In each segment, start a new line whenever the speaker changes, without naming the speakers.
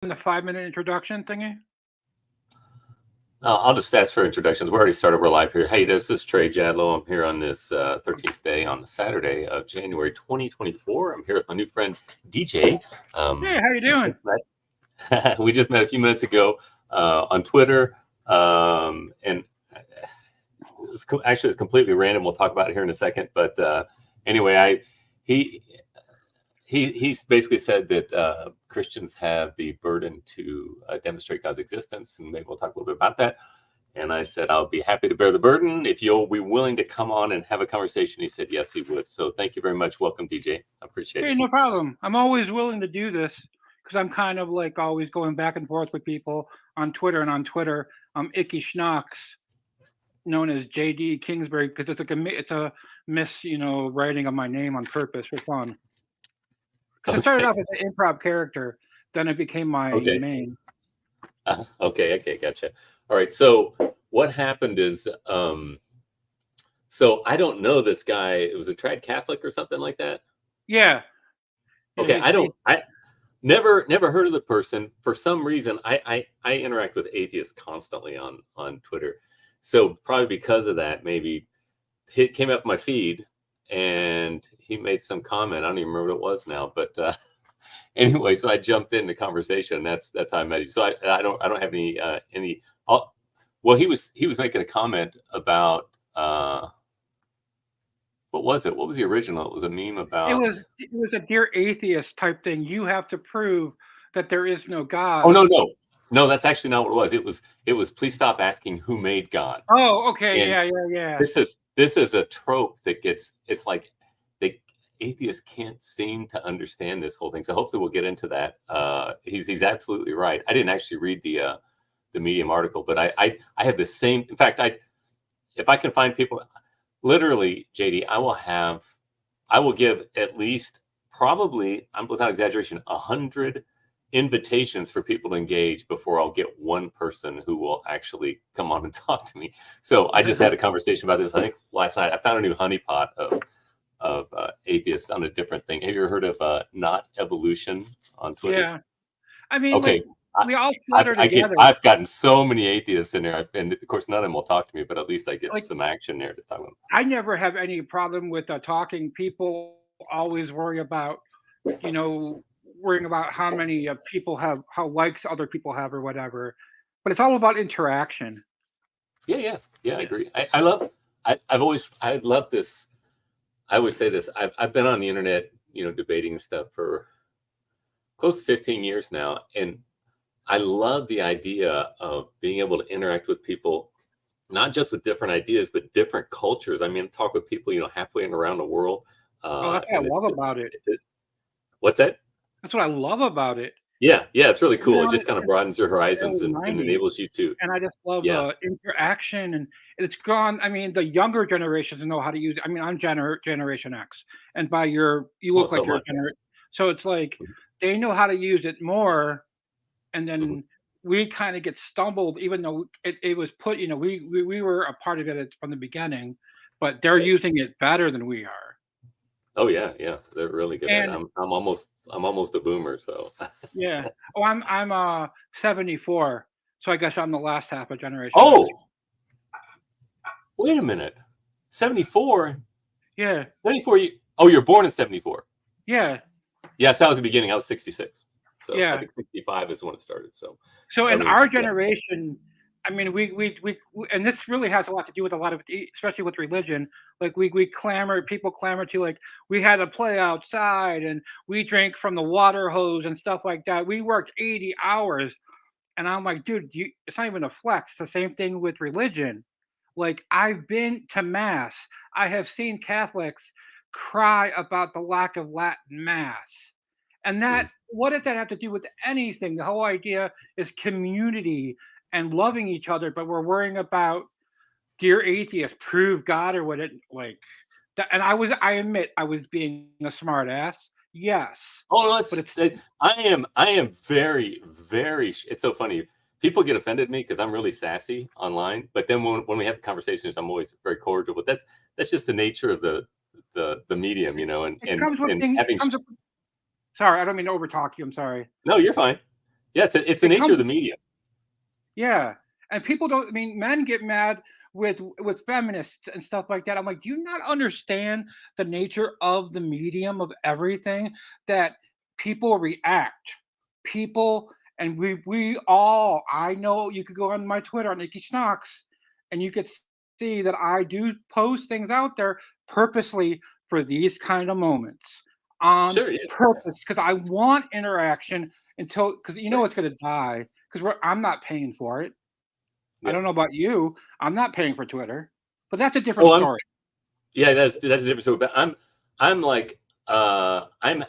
the 5-minute introduction thingy?
I'll just ask for introductions. We're already started. We're live here. Hey, this is Trey Jadlow. I'm here on this 13th day on the Saturday of January 2024. I'm here with my new friend, DJ.
Hey, how you doing?
We just met a few minutes ago on Twitter. And it's completely random. We'll talk about it here in a second. But anyway, He's basically said that Christians have the burden to demonstrate God's existence, and maybe we'll talk a little bit about that. And I said, I'll be happy to bear the burden if you'll be willing to come on and have a conversation. He said, yes, he would. So thank you very much. Welcome, DJ. I appreciate it.
Hey, no problem. I'm always willing to do this because I'm kind of like always going back and forth with people on Twitter. And on Twitter, I'm Icky Schnocks, known as JD Kingsbury, because it's a writing of my name on purpose for fun. Because it started off as an improv character, then it became my name.
Okay, gotcha. All right, so what happened is, so I don't know this guy. It was a trad Catholic or something like that?
Yeah.
Okay, I never heard of the person. For some reason, I interact with atheists constantly on Twitter. So probably because of that, maybe it came up my feed and he made some comment. I don't even remember what it was now, but anyway, so I jumped in the conversation. That's how I met you. So I don't have any. Well, he was making a comment about what was it? What was the original? It was a meme about.
It was a Dear Atheist type thing. You have to prove that there is no God.
Oh no, that's actually not what it was. It was please stop asking who made God.
Oh, okay, and yeah.
This is a trope that it's like the atheists can't seem to understand this whole thing. So hopefully we'll get into that. He's absolutely right. I didn't actually read the Medium article, but I have the same. In fact, if I can find people, literally, JD, I will give at least probably, I'm without exaggeration, 100 invitations for people to engage before I'll get one person who will actually come on and talk to me. So I just had a conversation about this. I think last night I found a new honeypot of atheists on a different thing. Have you ever heard of Not Evolution on Twitter?
Yeah, I mean,
okay.
We all flutter together.
I've gotten so many atheists in there, and of course none of them will talk to me, but at least I get some action there to talk to them.
I never have any problem with talking. People always worry about, worrying about how many people have, how likes other people have or whatever, but it's all about interaction.
Yeah, I agree. I love this. I always say this. I've been on the internet, debating stuff for close to 15 years now, and I love the idea of being able to interact with people, not just with different ideas, but different cultures. I mean, talk with people, halfway around the world.
That's what I love about it.
What's that?
That's what I love about it.
Yeah, it's really cool. It just kind of broadens your horizons and enables you to.
And I just love interaction, and it's gone. I mean, the younger generations know how to use it. I mean, I'm Generation X, and you look like you're generation. So it's like they know how to use it more, and then we kind of get stumbled, even though it was put. We were a part of it from the beginning, but they're using it better than we are.
Oh yeah, they're really good at it. I'm almost a boomer, so.
Yeah. Oh, I'm 74, so I guess I'm the last half a generation.
Oh, wait a minute, 74.
Yeah.
74. You're born in 74.
Yeah.
Yes, that was the beginning. I was 66. So
yeah.
I think 65 is when it started. So
in our generation. I mean, we and this really has a lot to do with especially with religion. Like people clamor to, like, we had to play outside and we drank from the water hose and stuff like that. We worked 80 hours. And I'm like, dude, it's not even a flex. It's the same thing with religion. Like, I've been to mass. I have seen Catholics cry about the lack of Latin mass. And what does that have to do with anything? The whole idea is community and loving each other, but we're worrying about Dear Atheist, prove God or what it like. And I admit I was being a smart ass. Yes.
Oh no, I am very, very. It's so funny. People get offended at me because I'm really sassy online, but then when we have conversations, I'm always very cordial. But that's just the nature of the medium, and
Sorry, I don't mean to overtalk you. I'm sorry.
No, you're fine. Yeah, it's the
It
nature of
comes
the medium.
Yeah, and people don't. I mean, men get mad with feminists and stuff like that. I'm like, do you not understand the nature of the medium of everything? That people react, people, and we all. I know you could go on my Twitter, Nikki Schnocks, and you could see that I do post things out there purposely for these kind of moments on
Sure, yeah, yeah,
purpose because I want interaction until because you know
right,
it's gonna die because I'm not paying for it. I
yeah.
don't know about you. I'm not paying for Twitter, but that's a different
Oh, I'm
story.
yeah, that's a different story. But I'm like I'm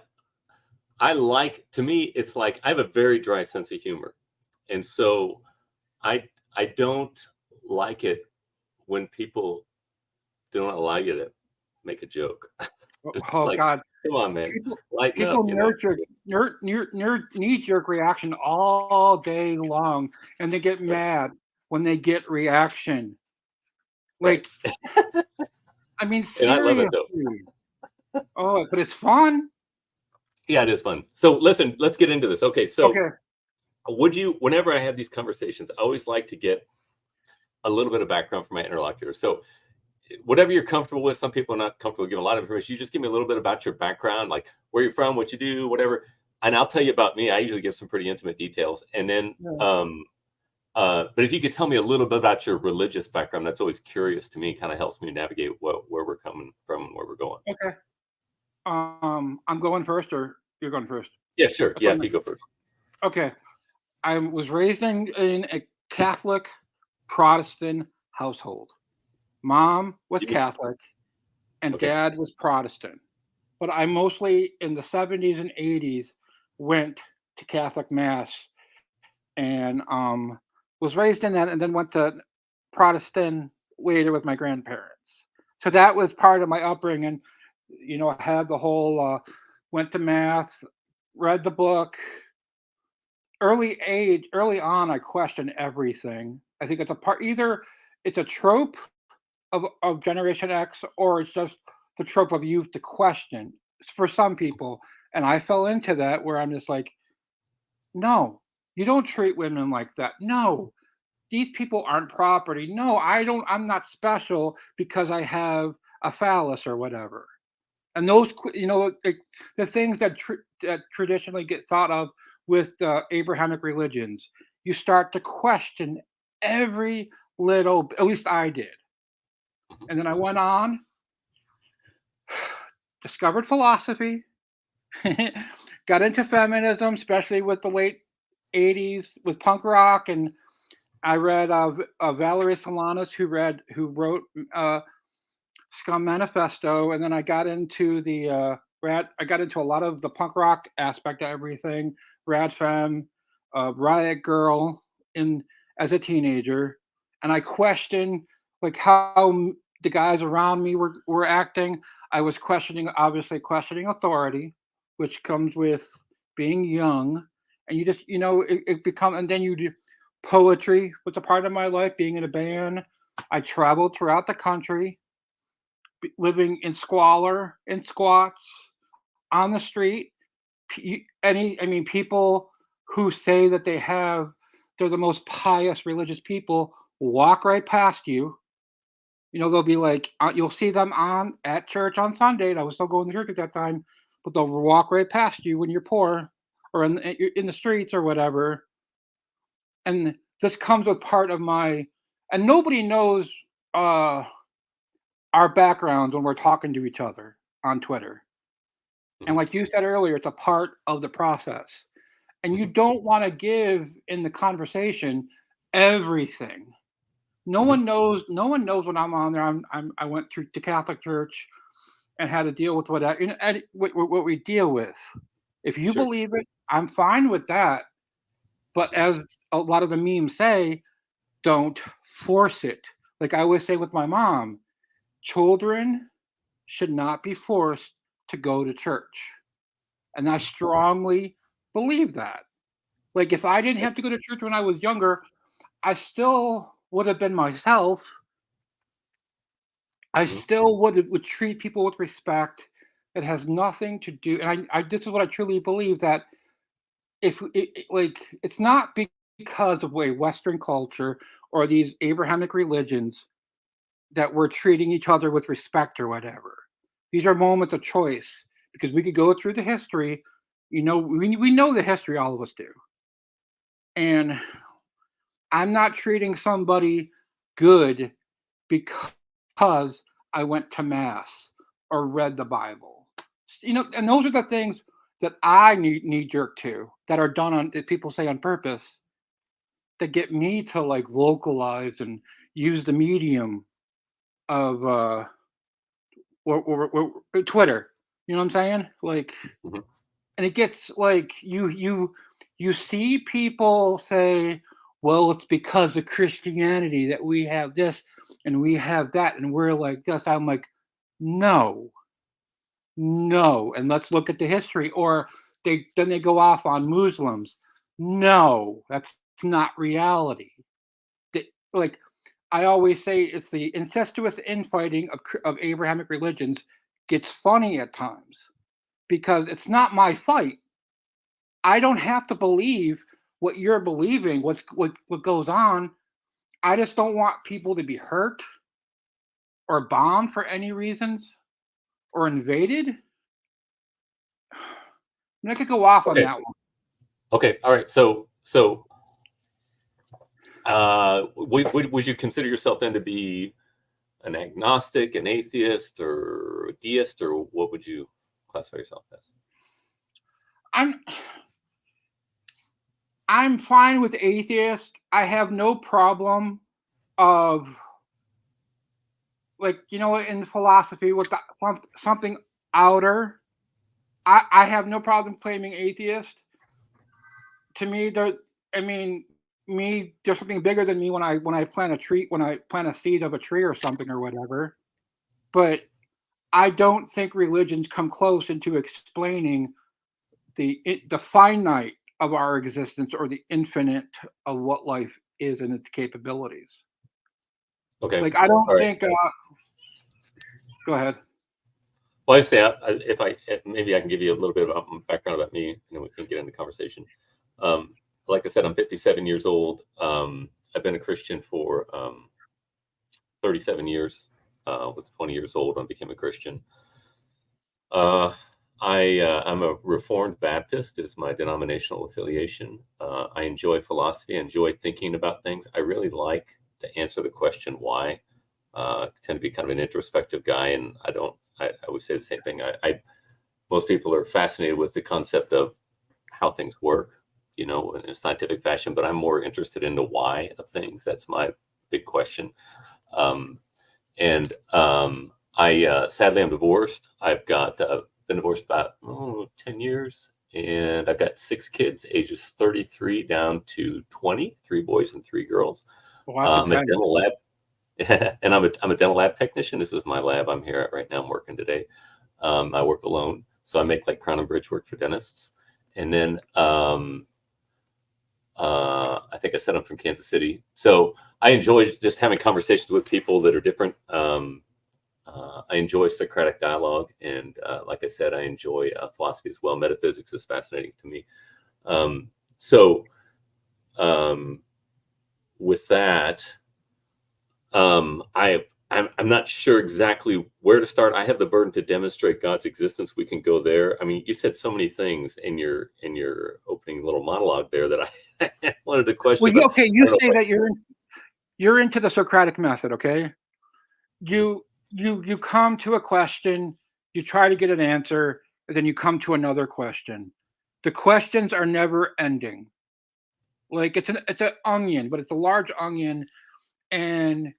I like to me it's like I have a very dry sense of humor, and so I don't like it when people don't allow you to make a joke. It's
Oh
like,
God,
come on, man,
people
lighten up,
people knee jerk reaction all day long, and they get
Right,
mad when they get reaction.
right.
Like, I mean,
And I love it though.
seriously. Oh, but it's fun.
Yeah, it is fun. So listen, let's get into this. Okay, so
Okay.
would you, whenever I have these conversations, I always like to get a little bit of background from my interlocutor. So whatever you're comfortable with, some people are not comfortable giving a lot of information. You just give me a little bit about your background, like where you're from, what you do, whatever. And I'll tell you about me. I usually give some pretty intimate details. And then,
Yeah.
but if you could tell me a little bit about your religious background, that's always curious to me, kind of helps me navigate where we're coming from and where we're going.
Okay. I'm going first, or you're going first.
Yeah, sure.
That's
Yeah,
what
if you go first.
okay. I was raised in a Catholic Protestant household. Mom was
You,
Catholic and
okay.
dad was Protestant. But I mostly in the 70s and 80s went to Catholic Mass and was raised in that and then went to Protestant later with my grandparents. So that was part of my upbringing. You know, I had the whole went to Mass, read the book. Early on, I questioned everything. I think it's a part either it's a trope of Generation X, or it's just the trope of youth to question for some people. And I fell into that where I'm just like, no, you don't treat women like that. No, these people aren't property. No, I'm not special because I have a phallus or whatever. And those, the things that traditionally get thought of with Abrahamic religions, you start to question every little. At least I did.
Mhm.
And then I went on, discovered philosophy, got into feminism, especially with the late '80s with punk rock, and I read Valerie Solanas, who wrote Scum Manifesto, and then I got into I got into a lot of the punk rock aspect of everything, Rad Femme, Riot Girl, in as a teenager, and I questioned like how the guys around me were acting. I was obviously questioning authority, which comes with being young, and you just it become and then you do poetry was a part of my life, being in a band. I traveled throughout the country living in squalor, in squats, on the street. I mean, people who say that they're the most pious religious people walk right past you. You know, they'll be like, you'll see them on at church on Sunday. And I was still going to church at that time, but they'll walk right past you when you're poor or in the streets or whatever. And this comes with part of and nobody knows uh, our backgrounds when we're talking to each other on Twitter. And
Mhm.
like you said earlier, it's a part of the process. And you
Mhm.
don't want to give in the conversation everything.
Mhm.
No one knows when I'm on there. I went to Catholic church and had to deal with what we deal with. If you
Sure.
believe it, I'm fine with that. But
Mhm.
as a lot of the memes say, don't force it. Like I always say with my mom, children should not be forced to go to church. And I
Mhm.
strongly believe that. Like, if I didn't have to go to church when I was younger, I still would have been myself. I
Mhm.
still would treat people with respect. It has nothing to do, and this is what I truly believe, that if like it's not because of way Western culture or these Abrahamic religions that we're treating each other with respect or whatever. These are moments of choice because we could go through the history. We know the history, all of us do. And I'm not treating somebody good because I went to mass or read the Bible. And those are the things that I knee jerk to that are done on that people say on purpose that get me to like vocalize and use the medium of or Twitter. You know what I'm saying? Like,
Mhm.
and it gets like you see people say, "Well, it's because of Christianity that we have this and we have that, and we're like this." I'm like, no, no, and let's look at the history. Or they go off on Muslims. No, that's not reality. Like I always say, it's the incestuous infighting of Abrahamic religions gets funny at times because it's not my fight. I don't have to believe what you're believing, what goes on. I just don't want people to be hurt or bombed for any reasons or invaded. I could go off on
Okay.
that one.
Okay. All right. So would you consider yourself then to be an agnostic, an atheist, or a deist, or what would you classify yourself as?
I'm I'm fine with atheist. I have no problem of like in philosophy with something outer. I have no problem claiming atheist. To me, there. I mean, me there's something bigger than me when I plant a tree when I plant a seed of a tree or something or whatever. But I don't think religions come close into explaining the finite of our existence or the infinite of what life is and its capabilities.
Okay.
Like I don't
All right.
think. Go ahead.
Well, I say if maybe I can give you a little bit of background about me, and then we can get into conversation. Like I said, I'm 57 years old. I've been a Christian for 37 years. Was 20 years old when I became a Christian. Uh, I'm a Reformed Baptist. Is my denominational affiliation. I enjoy philosophy. I enjoy thinking about things. I really like to answer the question why. I tend to be kind of an introspective guy, and I don't. I would say the same thing. Most people are fascinated with the concept of how things work, in a scientific fashion, but I'm more interested in the why of things. That's my big question. Um, and I sadly I'm divorced. I've got been divorced about 10 years, and I've got 6 kids, ages 33 down to 20, 3 boys and 3 girls.
Well, that's
I'm a
intense.
dental lab and I'm a dental lab technician. This is my lab I'm here at right now. I'm working today. I work alone, so I make like crown and bridge work for dentists. And then I think I said I'm from Kansas City, so I enjoy just having conversations with people that are different. I enjoy Socratic dialogue, and like I said, I enjoy philosophy as well. Metaphysics is fascinating to me. So with that. I'm not sure exactly where to start. I have the burden to demonstrate God's existence. We can go there. I mean, you said so many things in your opening little monologue there that I wanted to
Well,
question,
you,
but
okay,
I
you
don't know
say
if
that you're into the Socratic method, okay? You come to a question, you try to get an answer, and then you come to another question. The questions are never ending. Like it's an onion, but it's a large onion, and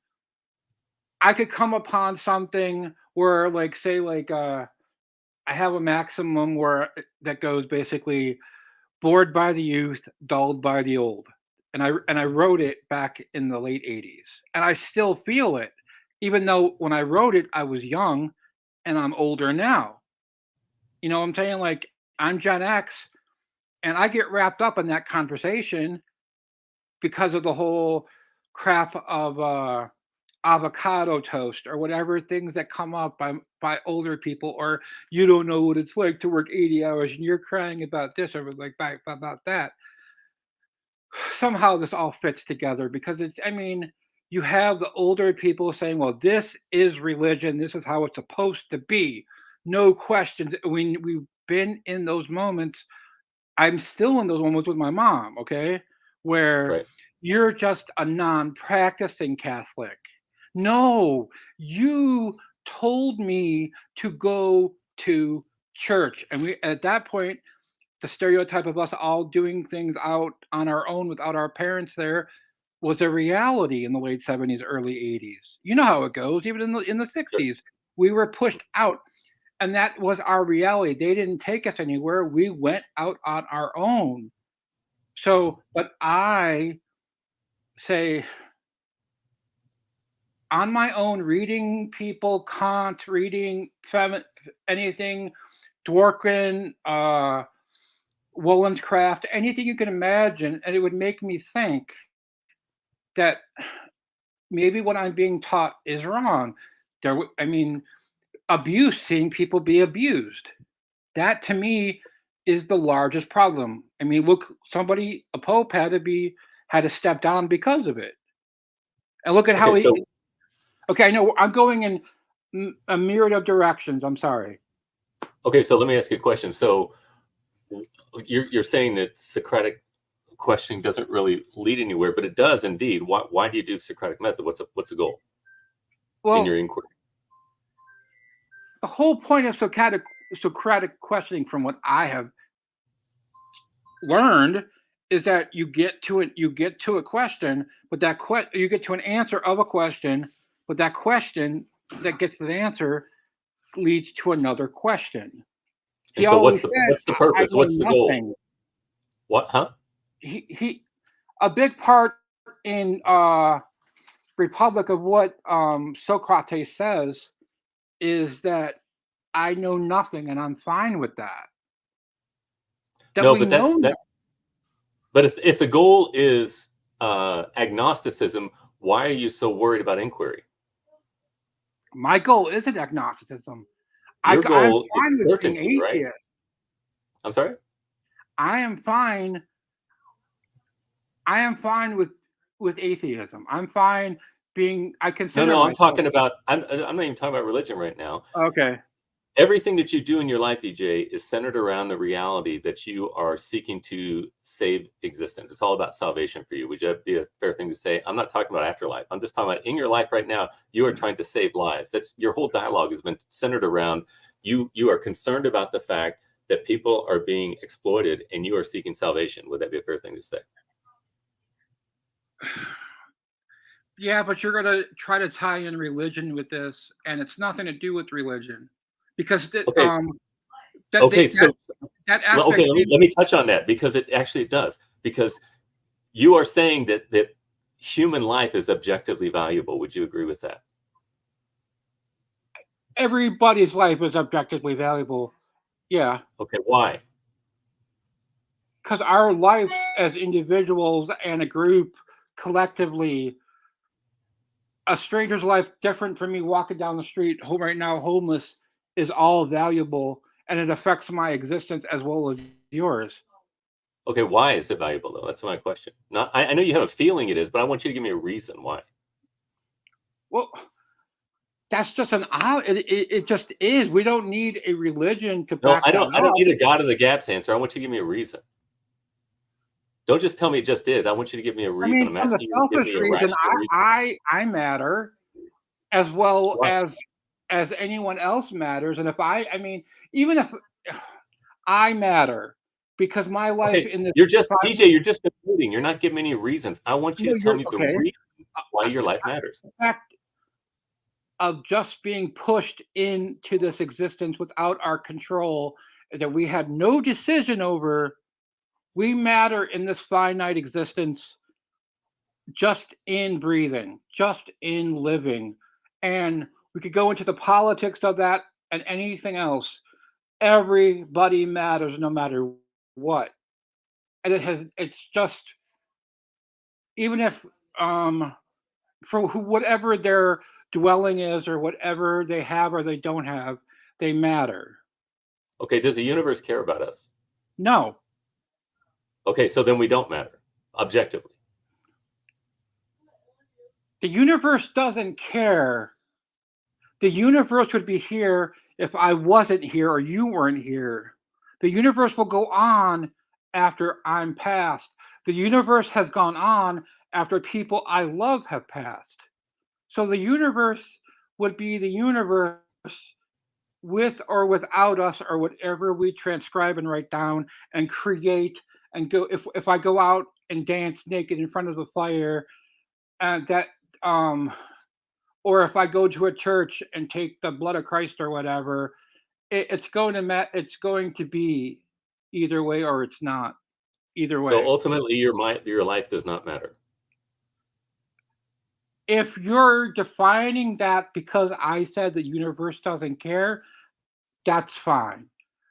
I could come upon something where, like, say, like, I have a maximum where that goes basically bored by the youth, dulled by the old. And I wrote it back in the late 80s. And I still feel it, even though when I wrote it, I was young and I'm older now. You know what I'm saying? Like I'm Gen X and I get wrapped up in that conversation because of the whole crap of avocado toast or whatever things that come up by older people, or you don't know what it's like to work 80 hours and you're crying about this or like about that. Somehow this all fits together because it's, I mean, you have the older people saying, well, this is religion, this is how it's supposed to be, no questions. When we've been in those moments, I'm still in those moments with my mom, okay, where
Right.
you're just a non-practicing Catholic. No, you told me to go to church, and we, at that point, the stereotype of us all doing things out on our own without our parents there was a reality in the late 70s, early 80s. You know how it goes, even in the
Sure.
60s. We were pushed out, and that was our reality. They didn't take us anywhere. We went out on our own. So, but I say on my own, reading people, Kant, reading anything, Dworkin, Wollstonecraft, anything you can imagine, and it would make me think that maybe what I'm being taught is wrong. I mean, abuse, seeing people be abused. That to me is the largest problem. I mean, look, a pope had to step down because of it. And look at how
Okay. So
okay, I know I'm going in a myriad of directions. I'm sorry.
okay. So let me ask you a question. So you're saying that Socratic questioning doesn't really lead anywhere, but it does indeed. Why do you do Socratic method? What's the goal in your
Well,
inquiry?
the whole point of Socratic questioning, from what I have learned, is that you get to a question, but you get to an answer of a question, but that question that gets to the answer leads to another question. He
And so
always said,
what's the
I
purpose?
know
What's the goal?
nothing.
What? Huh?
He a big part in Republic of what Socrates says is that I know nothing and I'm fine with that. That
No,
we
but
know
that's but if the goal is agnosticism, why are you so worried about inquiry?
my goal isn't agnosticism.
Your
I'm
goal is
fine with being
certainty, right?
atheist.
I'm sorry.
I am fine. I am fine with atheism. I'm fine being. I
No,
consider
no, I'm
myself
talking about. I'm not even talking about religion right now.
okay.
Everything that you do in your life, DJ, is centered around the reality that you are seeking to save existence. It's all about salvation for you. Would that be a fair thing to say? I'm not talking about afterlife. I'm just talking about in your life right now, you are trying to save lives. That's your whole dialogue has been centered around you are concerned about the fact that people are being exploited and you are seeking salvation. Would that be a fair thing to say?
Yeah, but you're gonna try to tie in religion with this, and it's nothing to do with religion, because
Okay.
that
Okay.
that
Okay,
aspect.
let me touch on that because it actually does. Because you are saying that human life is objectively valuable. Would you agree with that?
Everybody's life is objectively valuable. Yeah,
Okay, why?
because our lives as individuals and a group collectively, a stranger's life different from me walking down the street home right now homeless is all valuable, and it affects my existence as well as yours.
Okay, why is it valuable though? That's my question. Not, I know you have a feeling it is, but I want you to give me a reason why.
Well, that's just it just is. We don't need a religion to
No,
back that
I don't
up.
need a God of the gaps answer. I want you to give me a reason. Don't just tell me it just is. I want you to give me a
I
reason.
mean,
I'm
from the
asking you to give
selfish
me a
reason,
rational reason.
I matter as well
Why?
as anyone else matters. And if I mean, even if I matter, because my life
Okay,
in this
you're just DJ, you're just admitting. You're not giving me any reasons. I want you
no,
to tell
you're
me the
okay.
reason why
I,
your life matters.
the fact of just being pushed into this existence without our control that we had no decision over, we matter in this finite existence just in breathing, just in living. And we could go into the politics of that and anything else. Everybody matters no matter what. And it's just, even if um for whatever their dwelling is or whatever they have or they don't have, they matter.
Okay, does the universe care about us?
No.
Okay, so then we don't matter, objectively.
The universe doesn't care. The universe would be here if I wasn't here or you weren't here. The universe will go on after I'm passed. The universe has gone on after people I love have passed. So the universe would be the universe with or without us or whatever we transcribe and write down and create and go. If I go out and dance naked in front of the fire, that or if I go to a church and take the blood of Christ or whatever, it's going to be either way or it's not. Either
So
way.
ultimately, your life does not matter.
If you're defining that because I said the universe doesn't care, that's fine.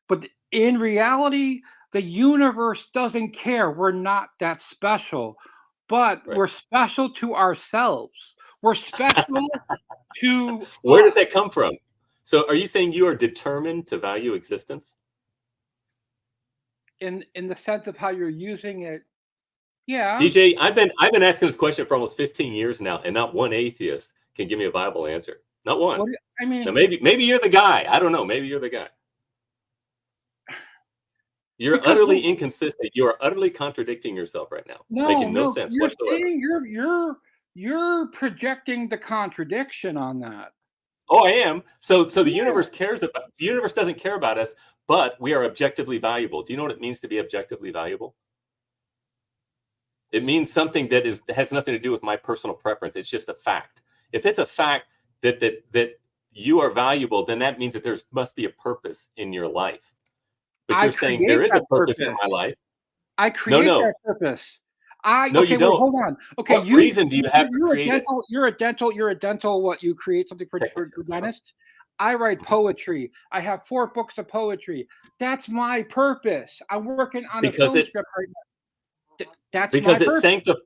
But in reality, the universe doesn't care. We're not that special, but
Right.
we're special to ourselves. We're special to
Where does that come from? So are you saying you are determined to value existence?
in the sense of how you're using it. Yeah.
DJ, I've been asking this question for almost 15 years now, and not one atheist can give me a viable answer. Not one.
I mean,
now maybe you're the guy. I don't know. Maybe you're the guy. You're utterly inconsistent. You are utterly contradicting yourself right now, making no sense
you're
whatsoever.
saying you're projecting the contradiction on that.
Oh, I am. So the universe cares about. The universe doesn't care about us, but we are objectively valuable. Do you know what it means to be objectively valuable? It means something that has nothing to do with my personal preference. It's just a fact. If it's a fact that you are valuable, then that means that there must be a purpose in your life. But you're saying there is a purpose in my life.
I create that purpose.
No, you don't.
Hold on. Okay,
what reason do you have to create it?
You're a dental. What you create something for dentist? I write poetry. I have 4 books of poetry. That's my purpose. I'm working on a film script right now. That's
because
my
it sanctifies.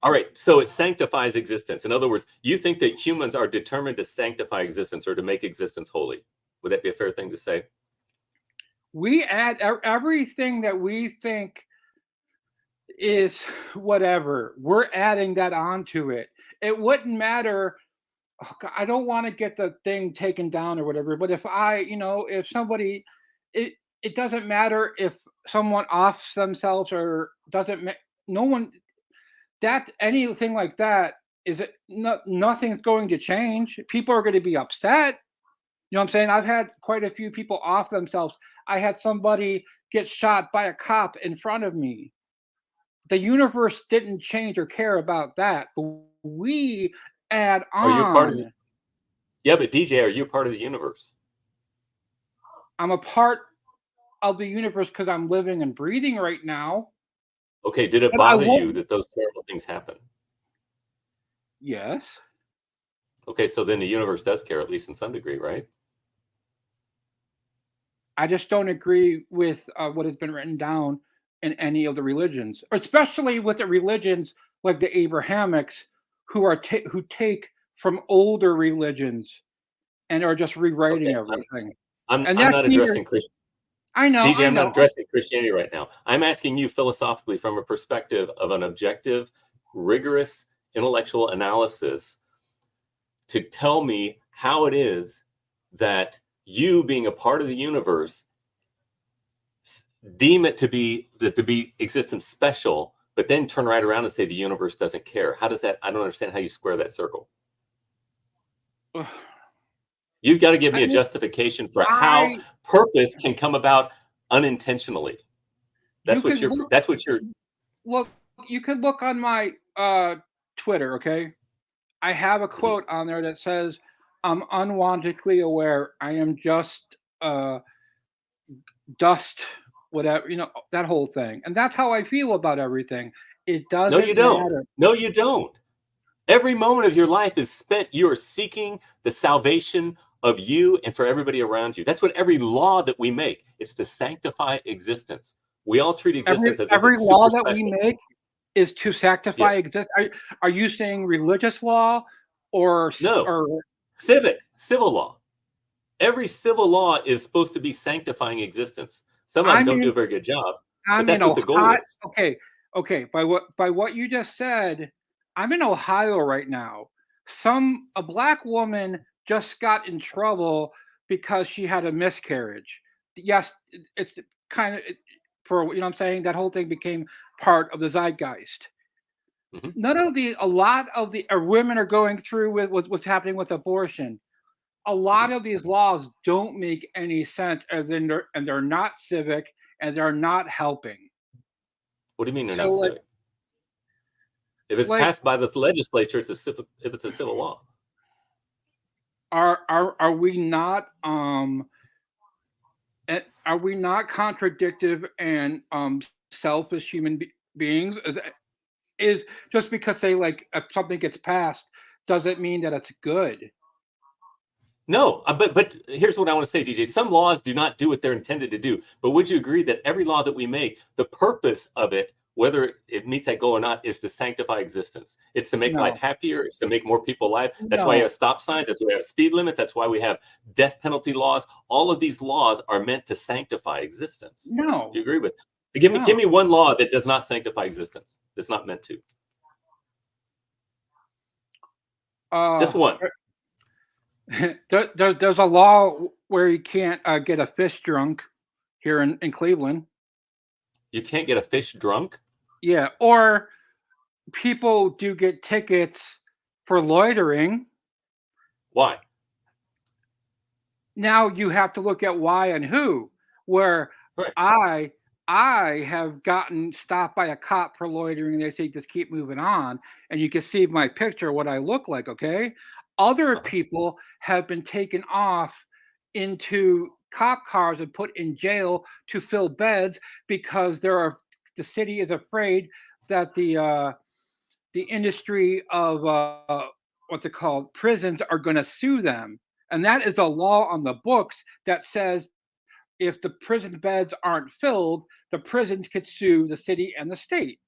All right, so it sanctifies existence. In other words, you think that humans are determined to sanctify existence or to make existence holy. Would that be a fair thing to say?
We add everything that we think is whatever. We're adding that onto it. It wouldn't matter. Oh God, I don't want to get the thing taken down or whatever. But if if somebody, it doesn't matter if someone offs themselves or doesn't. No one. That anything like that is nothing's going to change. People are going to be upset. You know what I'm saying? I've had quite a few people off themselves. I had somebody get shot by a cop in front of me. The universe didn't change or care about that. But we add on.
Are you part of yeah, but DJ, are you a part of the universe?
I'm a part of the universe because I'm living and breathing right now.
Okay, did it bother you that those terrible things happen?
Yes.
Okay, so then the universe does care, at least in some degree, right?
I just don't agree with what has been written down in any of the religions, especially with the religions like the Abrahamics, who take from older religions and are just rewriting everything.
I'm not addressing Christianity.
I know.
DJ, I'm not addressing Christianity right now. I'm asking you philosophically from a perspective of an objective, rigorous intellectual analysis to tell me how it is that you, being a part of the universe, deem it to be existence special, but then turn right around and say the universe doesn't care. How does that? I don't understand how you square that circle. You've got to give me a justification for how purpose can come about unintentionally. That's what you're.
Well, you could look on my Twitter, okay? I have a quote on there that says, "I'm unwantedly aware. I am just dust, whatever, that whole thing." And that's how I feel about everything. It doesn't
No, you don't.
matter.
No, you don't. Every moment of your life is spent. You are seeking the salvation of you and for everybody around you. That's what every law that we make. It's to sanctify existence. We all treat existence as
every law that we make. is to sanctify
Yes.
exist. Are you saying religious law or
No.
or
Civil law. Every civil law is supposed to be sanctifying existence. Some of them
I'm
don't do
in
a very good job, but
I'm in
that's what the goal
Ohio.
is.
Okay, okay. By what you just said, I'm in Ohio right now. A black woman just got in trouble because she had a miscarriage. Yes, it's kind of for you know what I'm saying. That whole thing became part of the zeitgeist.
Hmm.
A lot of the women are going through with what's happening with abortion. A
Hmm.
lot of these laws don't make any sense, and they're not civic, and they're not helping.
What do you mean they're
So
not civic? If it's
like
passed by the legislature, if it's a civil law.
are we not are we not contradictive and selfish beings? Is just because they like if something gets passed doesn't mean that it's good.
No, but here's what I want to say, DJ. Some laws do not do what they're intended to do. But would you agree that every law that we make, the purpose of it, whether it meets that goal or not, is to sanctify existence? It's to make life
No,
happier. It's to make more people alive. That's why you
no,
have stop signs. That's why we have speed limits. That's why we have death penalty laws. All of these laws are meant to sanctify existence. Do
no,
you agree with? Give
no.
me one law that does not sanctify existence. That's not meant to.
Uh,
Just one.
there's a law where you can't get a fish drunk here in Cleveland.
You can't get a fish drunk.
Yeah, or people do get tickets for loitering.
Why?
Now you have to look at why and who. Where
Right.
I I have gotten stopped by a cop for loitering, and they say just keep moving on, and you can see my picture what I look like. Okay, other
Uh-huh.
people have been taken off into cop cars and put in jail to fill beds because the city is afraid that the industry of what's it called prisons are going to sue them, and that is a law on the books that says if the prison beds aren't filled, the prisons could sue the city and the state.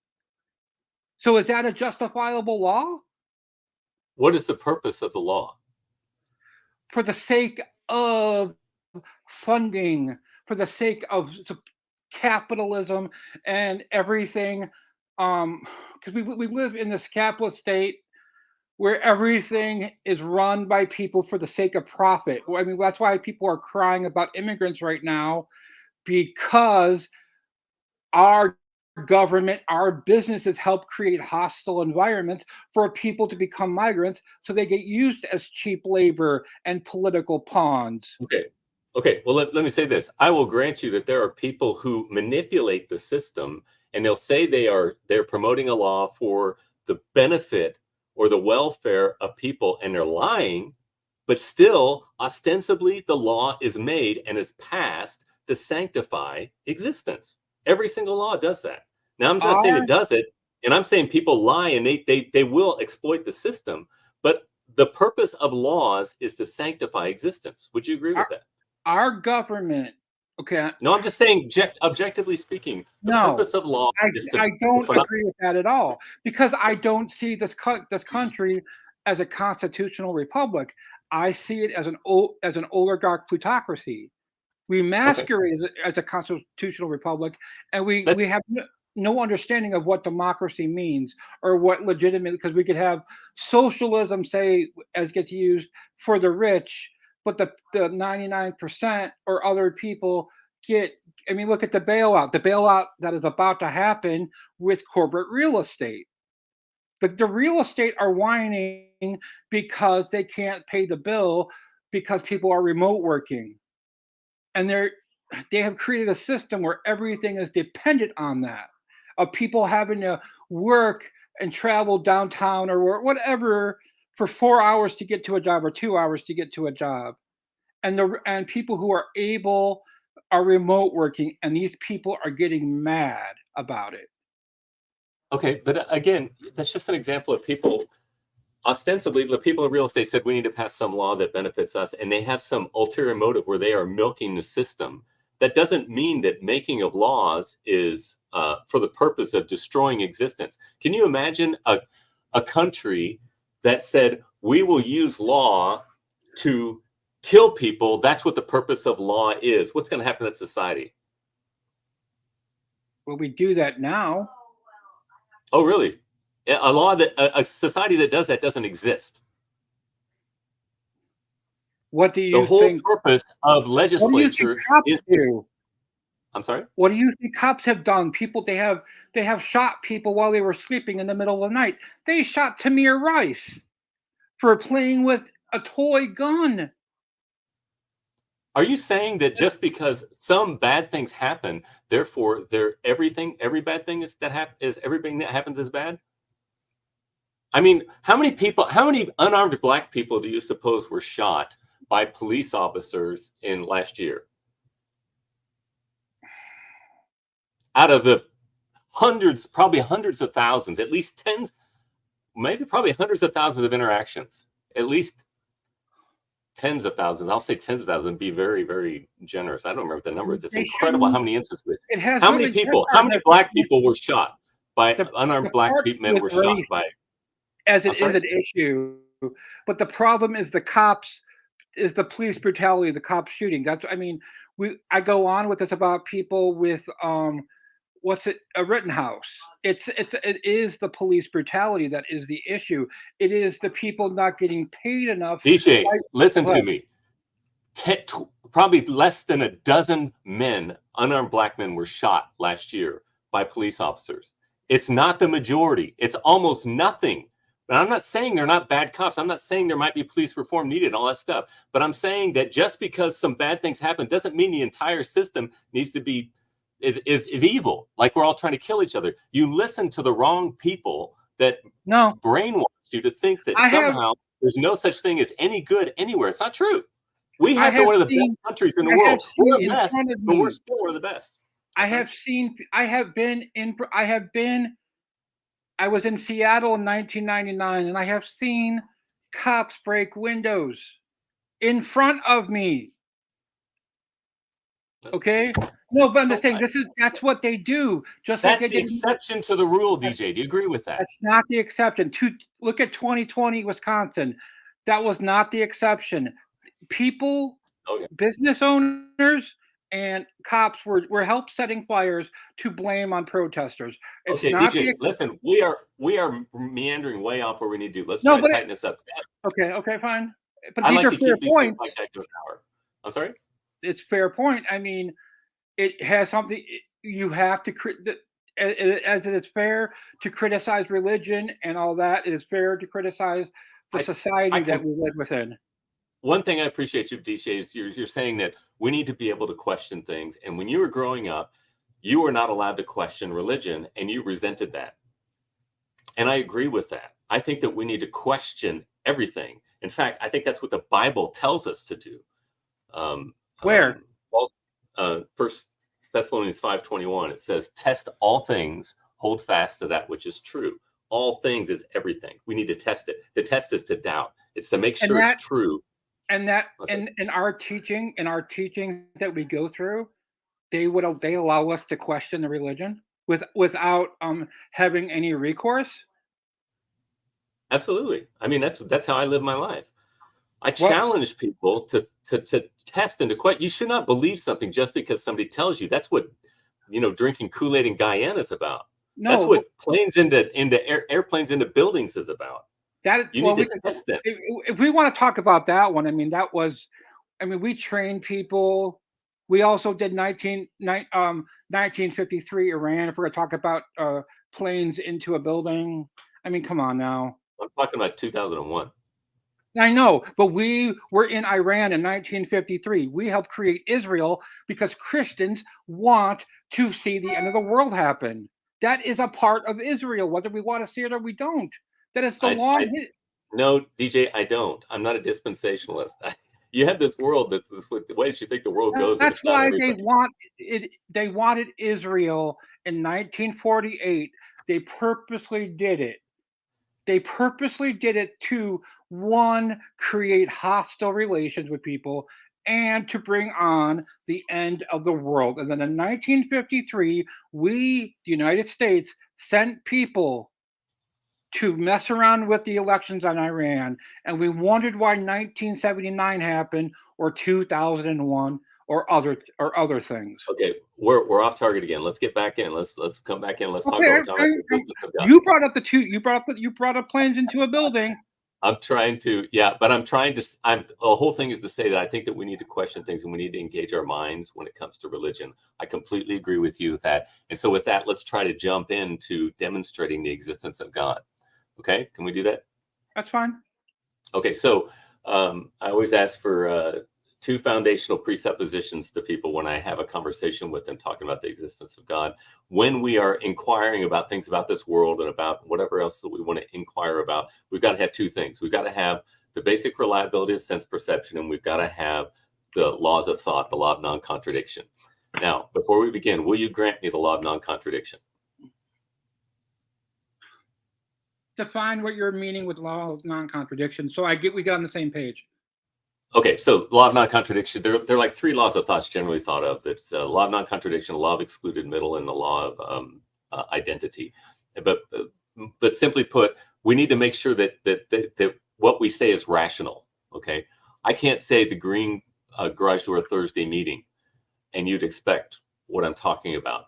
So is that a justifiable law?
What is the purpose of the law?
For the sake of funding, for the sake of capitalism and everything, because we live in this capitalist state where everything is run by people for the sake of profit. I mean, that's why people are crying about immigrants right now because our government, our businesses help create hostile environments for people to become migrants so they get used as cheap labor and political pawns.
Okay. Okay. Well, let me say this. I will grant you that there are people who manipulate the system and they'll say they're promoting a law for the benefit or the welfare of people and they're lying, but still ostensibly the law is made and is passed to sanctify existence. Every single law does that. Now I'm just saying
Our
it does it, and I'm saying people lie and they will exploit the system, but the purpose of laws is to sanctify existence. Would you agree
our,
with that?
our government, okay,
No, I'm just saying, objectively speaking, the
no,
purpose of law
I,
is to
I
the
don't
phenom-
agree with that at all because I don't see this country as a constitutional republic. I see it as an oligarch plutocracy. We
Okay,
masquerade as a constitutional republic, and we
let's
have no understanding of what democracy means or what legitimate. Because we could have socialism, say, as gets used for the rich, but the 99% or other people get. I mean, look at the bailout that is about to happen with corporate real estate. The real estate are whining because they can't pay the bill because people are remote working, and they have created a system where everything is dependent on that, of people having to work and travel downtown or whatever for 4 hours to get to a job or 2 hours to get to a job, and people who are able are remote working, and these people are getting mad about it.
okay, but again, that's just an example of people. Ostensibly, the people in real estate said we need to pass some law that benefits us, and they have some ulterior motive where they are milking the system that doesn't mean that making of laws is for the purpose of destroying existence. Can you imagine a country that said, we will use law to kill people? That's what the purpose of law is. What's going to happen to that society?
Well, we do that now.
Oh, really? A law that a society that does that doesn't exist.
What do
The
you
whole
think?
purpose of
What do you think
legislature
cops
is.
do?
I'm sorry?
What do you think cops have done? People they have shot people while they were sleeping in the middle of the night. They shot Tamir Rice for playing with a toy gun.
Are you saying that just because some bad things happen, therefore every bad thing is everything that happens is bad? I mean, how many unarmed black people do you suppose were shot by police officers in last year? Out of the hundreds, probably hundreds of thousands, at least tens, maybe probably hundreds of thousands of interactions, at least tens of thousands. I'll say tens of thousands and be very, very generous. I don't remember the numbers. It's
They
incredible how
shouldn't.
many instances.
It has
How many
nothing.
people, how many black people were shot by
The,
unarmed
the
black
part
men
with
were shot
race,
by,
as
I'm
it is
sorry?
an issue, but the problem is the cops, is the police brutality, the cops shooting. That's, I mean, I go on with this about people with what's it, a Rittenhouse. It is the police brutality that is the issue. It is the people not getting paid enough.
DJ, listen
But
to me. Probably less than a dozen men, unarmed black men, were shot last year by police officers. It's not the majority. It's almost nothing. And I'm not saying they're not bad cops. I'm not saying there might be police reform needed and all that stuff. But I'm saying that just because some bad things happen doesn't mean the entire system needs to be is evil. Like we're all trying to kill each other. You listen to the wrong people that
no,
brainwash you to think that
I have
somehow there's no such thing as any good anywhere. It's not true. We
I
have
have
one of the best
seen
countries in the
I have
world. We're
seen
a
in
mess,
front of
but we're
me.
still one of the best.
I
I'm sorry?
have seen. I was in Seattle in 1999, and I have seen cops break windows in front of me. Okay, no, but I'm
So
just saying that's what they do. Just like they
that's the
did.
exception to the rule, DJ. Do you agree with that?
That's not the exception. Look at 2020 Wisconsin. That was not the exception. People,
Okay.
business owners, and cops were help setting fires to blame on protesters. It's
Okay,
not the
DJ, listen, we are meandering way off where we need to. Let's
no,
try to
but
tighten this up.
okay, fine. But
I
these
like
are
to
fair
keep these things
points.
like that to an hour. I'm sorry?
It's fair point. I mean, it has something you have to as it is fair to criticize religion and all that. It is fair to criticize the
I
society
I
that
can
we live within.
One thing I appreciate you, DJ, is you're saying that we need to be able to question things. And when you were growing up, you were not allowed to question religion, and you resented that. And I agree with that. I think that we need to question everything. In fact, I think that's what the Bible tells us to do. Um,
Where?
First Thessalonians 5:21, it says, "Test all things, hold fast to that which is true." All things is everything. We need to test it. To test is to doubt. It's to make
And
sure it's true.
in our teaching that we go through, they allow us to question the religion without having any recourse.
Absolutely. I mean, that's how I live my life. I
What?
challenge people to test and to question. You should not believe something just because somebody tells you. That's what drinking Kool-Aid in Guyana is about. That's
No,
what planes into airplanes into buildings is about. You
well,
need to test them.
if we want to talk about that one, I mean, we trained people. We also did 1953 Iran. If we're going to talk about planes into a building, I mean, come on now.
I'm talking about 2001.
I know, but we were in Iran in 1953. We helped create Israel because Christians want to see the end of the world happen. That is a part of Israel, whether we want to see it or we don't. That is the long.
I No, DJ, I don't. I'm not a dispensationalist. You have this world that's the way you think the world goes, and
That's
it's not
why they
everybody.
want it. They wanted Israel in 1948. They purposely did it. They purposely did it to, one, create hostile relations with people, and to bring on the end of the world. And then in 1953, we, the United States, sent people to mess around with the elections on Iran, and we wondered why 1979 happened, or 2001, or other things.
Okay, we're off target again. Let's get back in. Let's come back in. Let's talk
Okay,
about, we're talking about the existence of God.
you brought up the two. You brought up planes into a building.
I'm trying to, yeah, but I'm trying to, the whole thing is to say that I think that we need to question things and we need to engage our minds when it comes to religion. I completely agree with you with that. And so with that, let's try to jump into demonstrating the existence of God. Okay, can we do that?
That's fine.
Okay, so I always ask for two foundational presuppositions to people when I have a conversation with them talking about the existence of God. When we are inquiring about things about this world and about whatever else that we want to inquire about, we've got to have two things. We've got to have the basic reliability of sense perception, and we've got to have the laws of thought, the law of non-contradiction. Now, before we begin, will you grant me the law of non-contradiction?
Define what you're meaning with law of non-contradiction, so we get on the same page.
Okay, so law of non-contradiction, they're like three laws of thoughts generally thought of. That's law of non-contradiction, law of excluded middle, and the law of identity. But simply put, we need to make sure that what we say is rational. Okay, I can't say the green garage door Thursday meeting, and you'd expect what I'm talking about.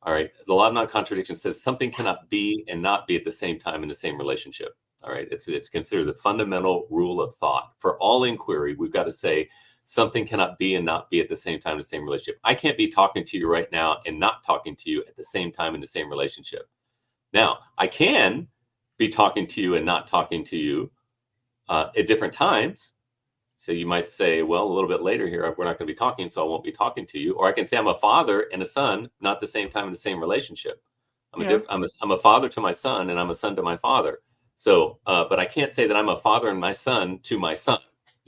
All right, the law of non-contradiction says something cannot be and not be at the same time in the same relationship. All right, it's considered the fundamental rule of thought. For all inquiry, we've got to say something cannot be and not be at the same time in the same relationship. I can't be talking to you right now and not talking to you at the same time in the same relationship. Now, I can be talking to you and not talking to you at different times. So you might say, well, a little bit later here, we're not going to be talking, so I won't be talking to you. Or I can say I'm a father and a son, not at the same time in the same relationship. I'm a father to my son, and I'm a son to my father. So, but I can't say that I'm a father and my son to my son,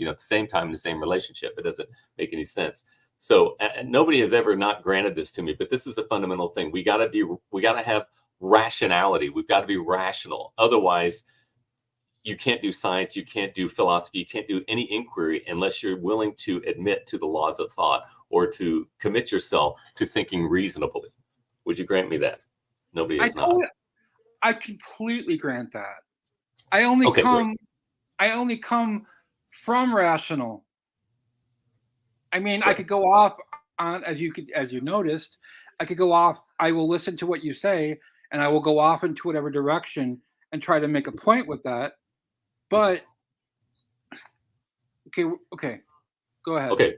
at the same time in the same relationship. It doesn't make any sense. So, and nobody has ever not granted this to me, but this is a fundamental thing. We got to have rationality. We've got to be rational. Otherwise, you can't do science, you can't do philosophy, you can't do any inquiry unless you're willing to admit to the laws of thought or to commit yourself to thinking reasonably. Would you grant me that? Nobody has not.
I completely grant that. I only come from rational. I mean, right. I could go off on, as you noticed, I could go off. I will listen to what you say, and I will go off into whatever direction and try to make a point with that. But okay, go ahead.
Okay,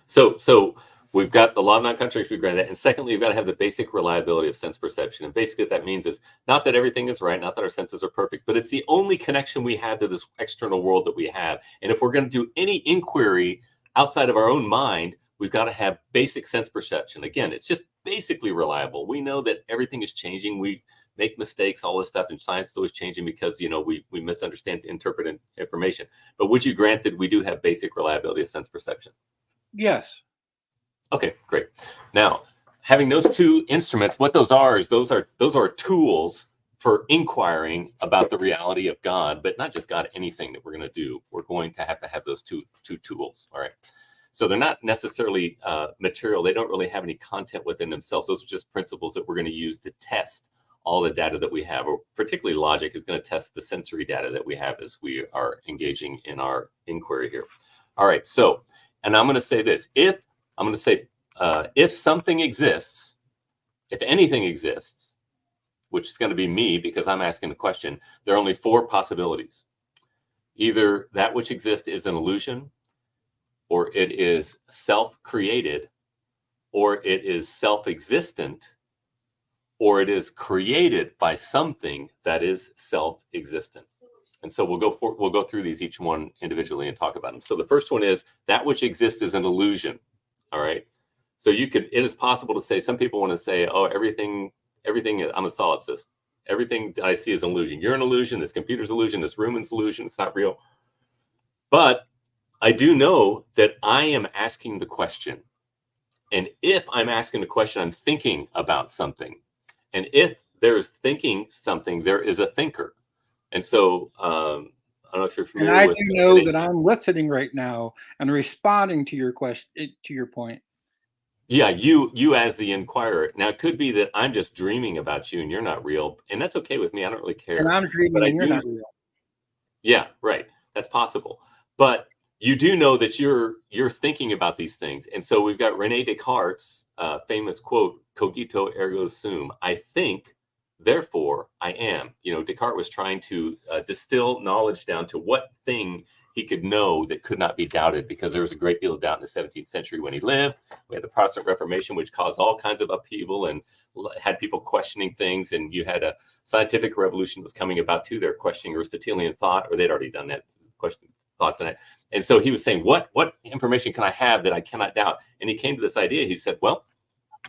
so we've got the law of non-contradiction, we grant that, and secondly, you've got to have the basic reliability of sense perception. And basically, what that means is not that everything is right, not that our senses are perfect, but it's the only connection we have to this external world that we have. And if we're going to do any inquiry outside of our own mind, we've got to have basic sense perception. Again, it's just basically reliable. We know that everything is changing. We make mistakes, all this stuff, and science is always changing because we misunderstand, interpret information. But would you grant that we do have basic reliability of sense perception?
Yes.
Okay, great. Now, having those two instruments, what those are is those are tools for inquiring about the reality of God, but not just God. Anything that we're going to do, we're going to have those two tools. All right. So they're not necessarily material. They don't really have any content within themselves. Those are just principles that we're going to use to test all the data that we have, or particularly logic is going to test the sensory data that we have as we are engaging in our inquiry here. All right. So, and I'm going to say this, if something exists, if anything exists, which is going to be me because I'm asking the question, there are only four possibilities. Either that which exists is an illusion, or it is self-created, or it is self-existent, or it is created by something that is self-existent. And so we'll go through these each one individually and talk about them. So the first one is that which exists is an illusion. All right. So it is possible to say, some people want to say, oh, everything, I'm a solipsist. Everything that I see is an illusion. You're an illusion. This computer's illusion. This room is illusion. It's not real. But I do know that I am asking the question. And if I'm asking the question, I'm thinking about something. And if there is thinking something, there is a thinker. And so don't know if you're
And
familiar
I do
with
know that I'm listening right now and responding to your question, to your point.
Yeah, you as the inquirer. Now it could be that I'm just dreaming about you and you're not real, and that's okay with me. I don't really
And
care.
I'm
But
dreaming
I
and you're
do,
not real.
yeah, right. That's possible. But you do know that you're thinking about these things. And so we've got Rene Descartes' famous quote, "Cogito ergo sum." I think, therefore I am. You know, Descartes was trying to distill knowledge down to what thing he could know that could not be doubted, because there was a great deal of doubt in the 17th century when he lived. We had the Protestant Reformation, which caused all kinds of upheaval and had people questioning things. And you had a scientific revolution was coming about too. They're questioning Aristotelian thought, or they'd already done that, questioning thoughts in it. And so he was saying, what information can I have that I cannot doubt? And he came to this idea. He said, well,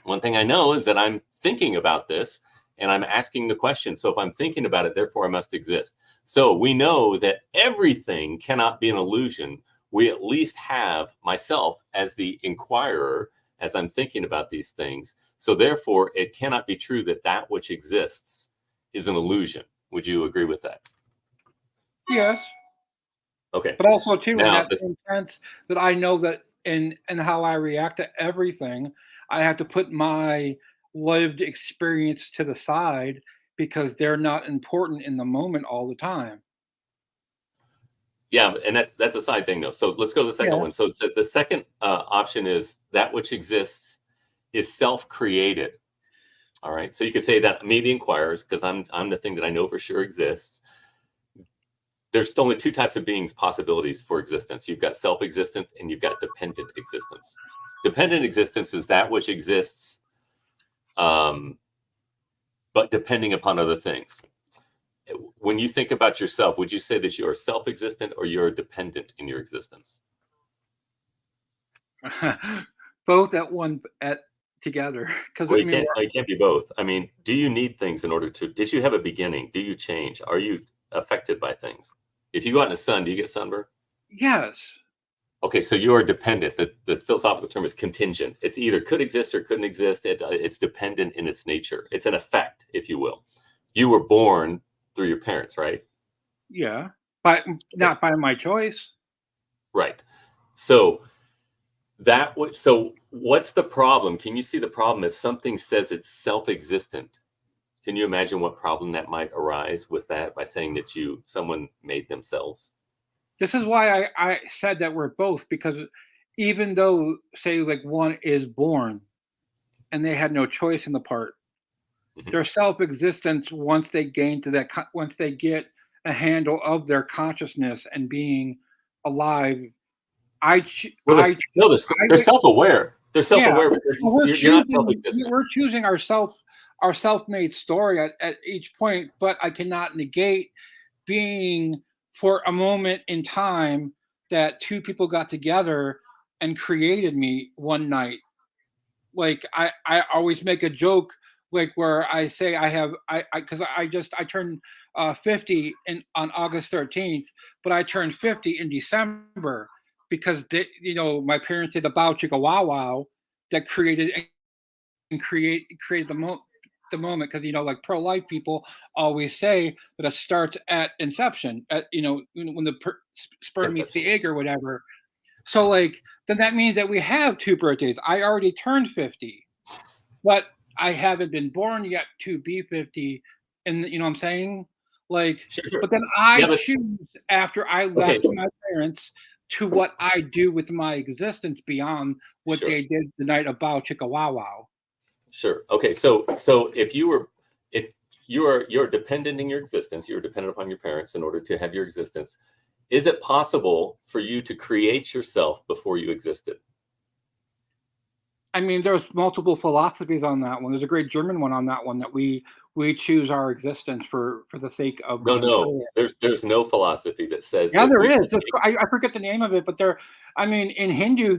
one thing I know is that I'm thinking about this and I'm asking the question. So if I'm thinking about it, therefore I must exist. So we know that everything cannot be an illusion. We at least have myself as the inquirer as I'm thinking about these things. So therefore it cannot be true that that which exists is an illusion. Would you agree with that?
Yes.
Okay.
But also too, in
Now,
that same sense that I know that in how I react to everything, I have to put my lived experience to the side because they're not important in the moment all the time.
yeah, and that's a side thing though. So let's go to the second
Yeah.
one. So the second option is that which exists is self-created. All right. So you could say that me, the inquirers, because I'm the thing that I know for sure exists. There's only two types of beings possibilities for existence. You've got self-existence and you've got dependent existence. Dependent existence is that which exists, but depending upon other things. When you think about yourself, would you say that you're self-existent or you're dependent in your existence?
Both at one at together. Because
Well,
I mean,
you can't be both. I mean, do you need things in order to? Did you have a beginning? Do you change? Are you affected by things? If you go out in the sun, do you get sunburn?
yes,
Okay, so you are dependent. The philosophical term is contingent. It's either could exist or couldn't exist. It's dependent in its nature. It's an effect, if you will. You were born through your parents, right?
yeah, but
Okay,
not by my choice.
right. So so what's the problem? Can you see the problem if something says it's self-existent? Can you imagine what problem that might arise with that by saying that someone made themselves?
This is why I said that we're both because even though say like one is born and they had no choice in the part,
Mhm.
their self-existence once they gain to that once they get a handle of their consciousness and being alive,
Well,
I
they're self-aware. They're
yeah,
self-aware, but
but we're
you're not
choosing
self-existent.
we're choosing our self-made story at each point, but I cannot negate being for a moment in time that two people got together and created me one night. Like I always make a joke like where I say I have I because I turned 50 in on August 13th, but I turned 50 in December because my parents did the Bow Chicka Wow Wow that created the moment because like pro-life people always say that it starts at inception at when the sperm meets the
Conception.
egg or whatever. So like then that means that we have two birthdays. I already turned 50, but I haven't been born yet to be 50. And you know what I'm saying? Like,
Sure, sure.
but then I
Yeah, but
choose after I
okay,
left my parents to what I do with my existence beyond what
sure,
they did the night of Bow Chicka Wow Wow.
sure. Okay, so if you're dependent in your existence, you're dependent upon your parents in order to have your existence. Is it possible for you to create yourself before you existed?
I mean, there's multiple philosophies on that one. There's a great German one on that one that we choose our existence for the sake of
No,
going
no.
through it.
There's no philosophy that says
Yeah,
that
there
we
is.
can make.
I forget the name of it, but I mean, in Hindu,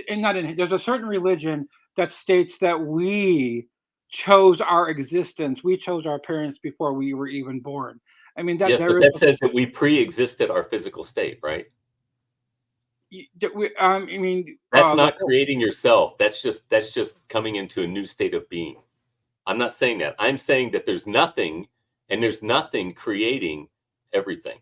and not in, there's a certain religion that states that we chose our existence. We chose our parents before we were even born. I mean, that
Yes,
there
but
is,
that says that we pre-existed our physical state, right?
I mean,
That's
the
not creating yourself. That's just coming into a new state of being. I'm not saying that. I'm saying that there's nothing and there's nothing creating everything.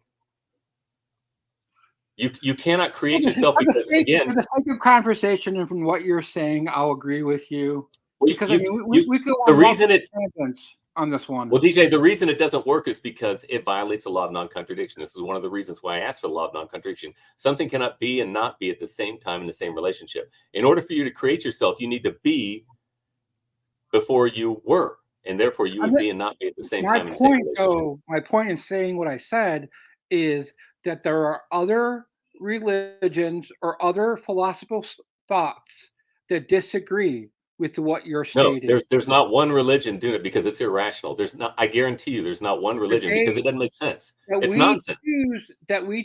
You cannot create yourself because, again,
for the sake of conversation and from what you're saying, I'll agree with you because I
you
mean
you
we go
the
on
reason
multiple
it
tangents on this one.
well, DJ, the reason it doesn't work is because it violates the law of non-contradiction. This is one of the reasons why I asked for the law of non-contradiction. Something cannot be and not be at the same time in the same relationship. In order for you to create yourself, you need to be before you were, and therefore you
I'm
would
not-
be and not be at the same
my
time in the same
point,
relationship.
though, my point in saying what I said is that there are other religions or other philosophical thoughts that disagree with what you're
No,
stating.
there's not one religion doing it because it's irrational. There's not. I guarantee you, there's not one
That
religion because
they
it doesn't make sense.
that
It's
we
nonsense.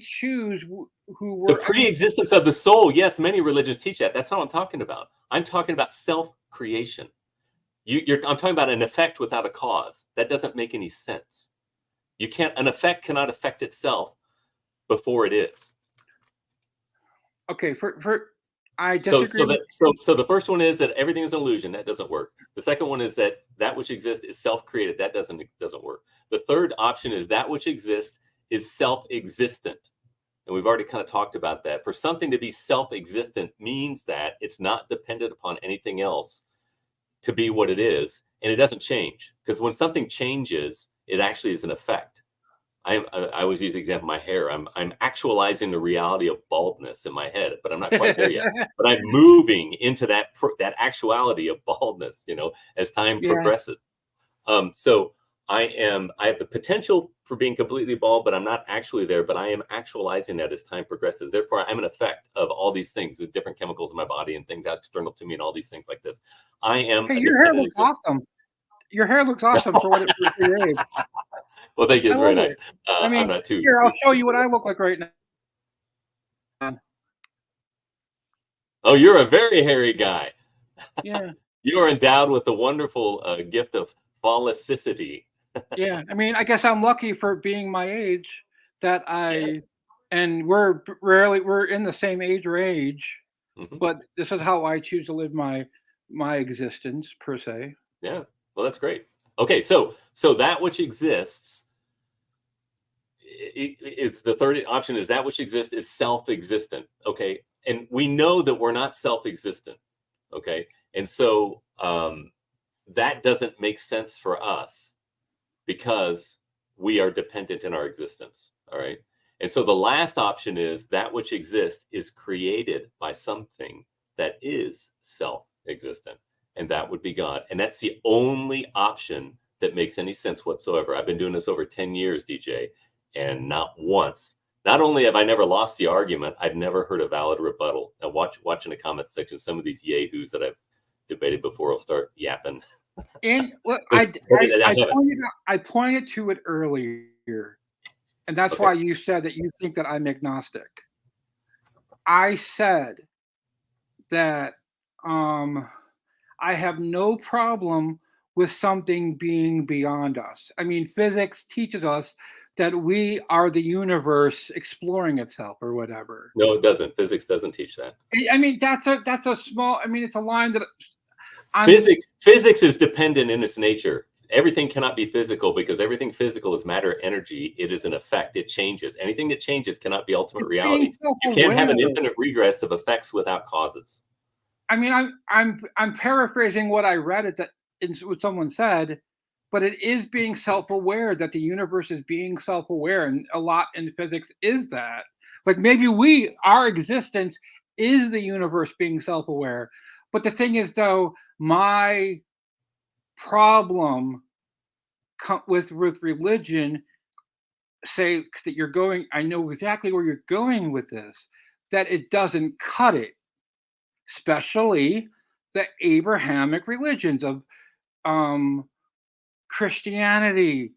choose who
The
we're. I mean,
pre-existence of the soul. Yes, many religions teach that. That's not what I'm talking about. I'm talking about self-creation. I'm talking about an effect without a cause. That doesn't make any sense. You can't. An effect cannot affect itself before it is.
okay. For I
So
disagree
so
with.
that so the first one is that everything is an illusion. That doesn't work. The second one is that which exists is self-created. That doesn't work. The third option is that which exists is self-existent. And we've already kind of talked about that. For something to be self-existent means that it's not dependent upon anything else to be what it is, and it doesn't change. Because when something changes, it actually is an effect. I always use the example of my hair. I'm actualizing the reality of baldness in my head, but I'm not quite there yet. But I'm moving into that actuality of baldness, as time
Yeah.
progresses. So I have the potential for being completely bald, but I'm not actually there. But I am actualizing that as time progresses. Therefore, I'm an effect of all these things, the different chemicals in my body and things external to me, and all these things like this. I am
Hey,
a
your hair
dependent
looks
existence.
awesome. Your hair looks awesome for what for your age.
Well, thank you.
I
It's very
love
nice.
it. I
I'm
mean,
not too.
here I'll show you what I look like right now.
Oh, you're a very hairy guy.
Yeah,
You are endowed with the wonderful gift of phallicity.
yeah. I mean, I guess I'm lucky for being my age that
Yeah.
and we're in the same age range,
Hmm.
but this is how I choose to live my existence per se.
Yeah. Well, that's great. Okay, so that which exists, it's the third option is that which exists is self-existent. Okay, and we know that we're not self-existent. Okay, and so that doesn't make sense for us because we are dependent in our existence. All right. And so the last option is that which exists is created by something that is self existent, and that would be God. And that's the only option that makes any sense whatsoever. I've been doing this over 10 years, DJ, and not once. Not only have I never lost the argument, I've never heard a valid rebuttal. Now, watch in the comments section some of these yahoos that I've debated before will start yapping.
And what
This- I haven't.
I pointed to it earlier, and that's
Okay.
why you said that you think that I'm agnostic. I said that I have no problem with something being beyond us. I mean, physics teaches us that we are the universe exploring itself or whatever.
No, it doesn't. Physics doesn't teach that.
I mean, that's a small. I mean, it's a line that I'm.
Physics is dependent in its nature. Everything cannot be physical because everything physical is matter, energy. It is an effect. It changes. Anything that changes cannot be ultimate
It's being
reality. You can't
self-aware.
have an infinite regress of effects without causes.
I mean, I'm paraphrasing what I read it that what someone said, but it is being self-aware that the universe is being self-aware, and a lot in physics is that. Like maybe our existence is the universe being self-aware, but the thing is, though, my problem with religion say that you're going. I know exactly where you're going with this. That it doesn't cut it, especially the Abrahamic religions of um, Christianity,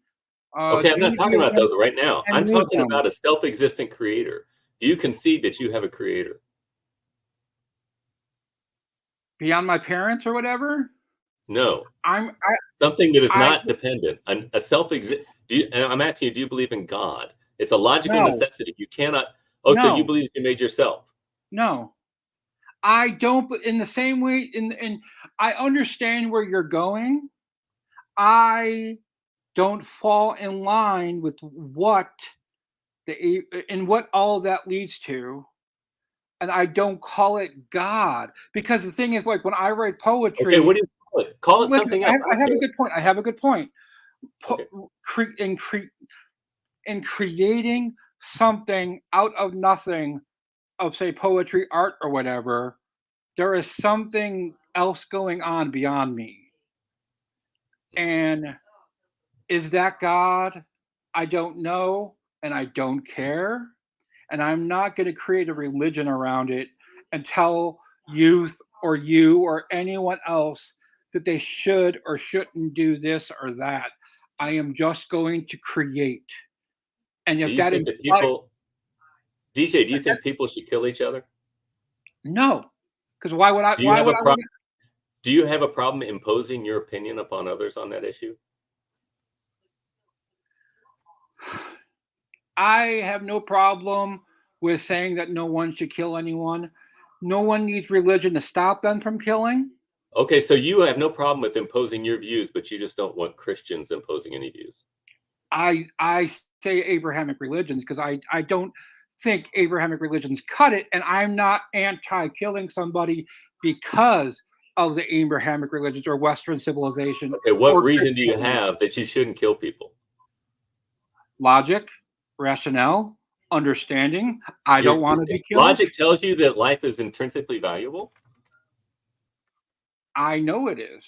Okay, I'm not talking about
Judaism,
those right now. I'm
and
talking
Islam.
about a self-existent creator. Do you concede that you have a creator?
Beyond my parents or whatever.
No.
I'm
Something that is
I
not dependent. A self-exist. And I'm asking you, do you believe in God? It's a logical
no,
necessity. You cannot. Oh, so you
no,
believe you made yourself?
no. I don't. But in the same way, in I understand where you're going. I don't fall in line with what and what all that leads to, and I don't call it God, because the thing is, like, when I write
Okay,
poetry,
what do you call it? Call it
listen,
something else. I
I
don't
have a
care.
good point. I have a good point.
Okay.
In creating something out of nothing, of say poetry, art, or whatever, there is something else going on beyond me. And is that God? I don't know, and I don't care. And I'm not going to create a religion around it and tell youth or you or anyone else that they should or shouldn't do this or that. I am just going to create. And
Do
if
you
that
think that
inspires,
people, DJ, do you think people should kill each other?
no, because why would I?
Do you
Why
have
would
a
I?
problem? Do you have a problem imposing your opinion upon others on that issue?
I have no problem with saying that no one should kill anyone. No one needs religion to stop them from killing.
Okay, so you have no problem with imposing your views, but you just don't want Christians imposing any views.
I say Abrahamic religions because I don't think Abrahamic religions cut it, and I'm not anti-killing somebody because of the Abrahamic religions or Western civilization
Okay, what
or
reason do you
Christianity.
have that you shouldn't kill people?
Logic, rationale, understanding. I
You're
don't want to be killed.
logic tells you that life is intrinsically valuable.
I know it is.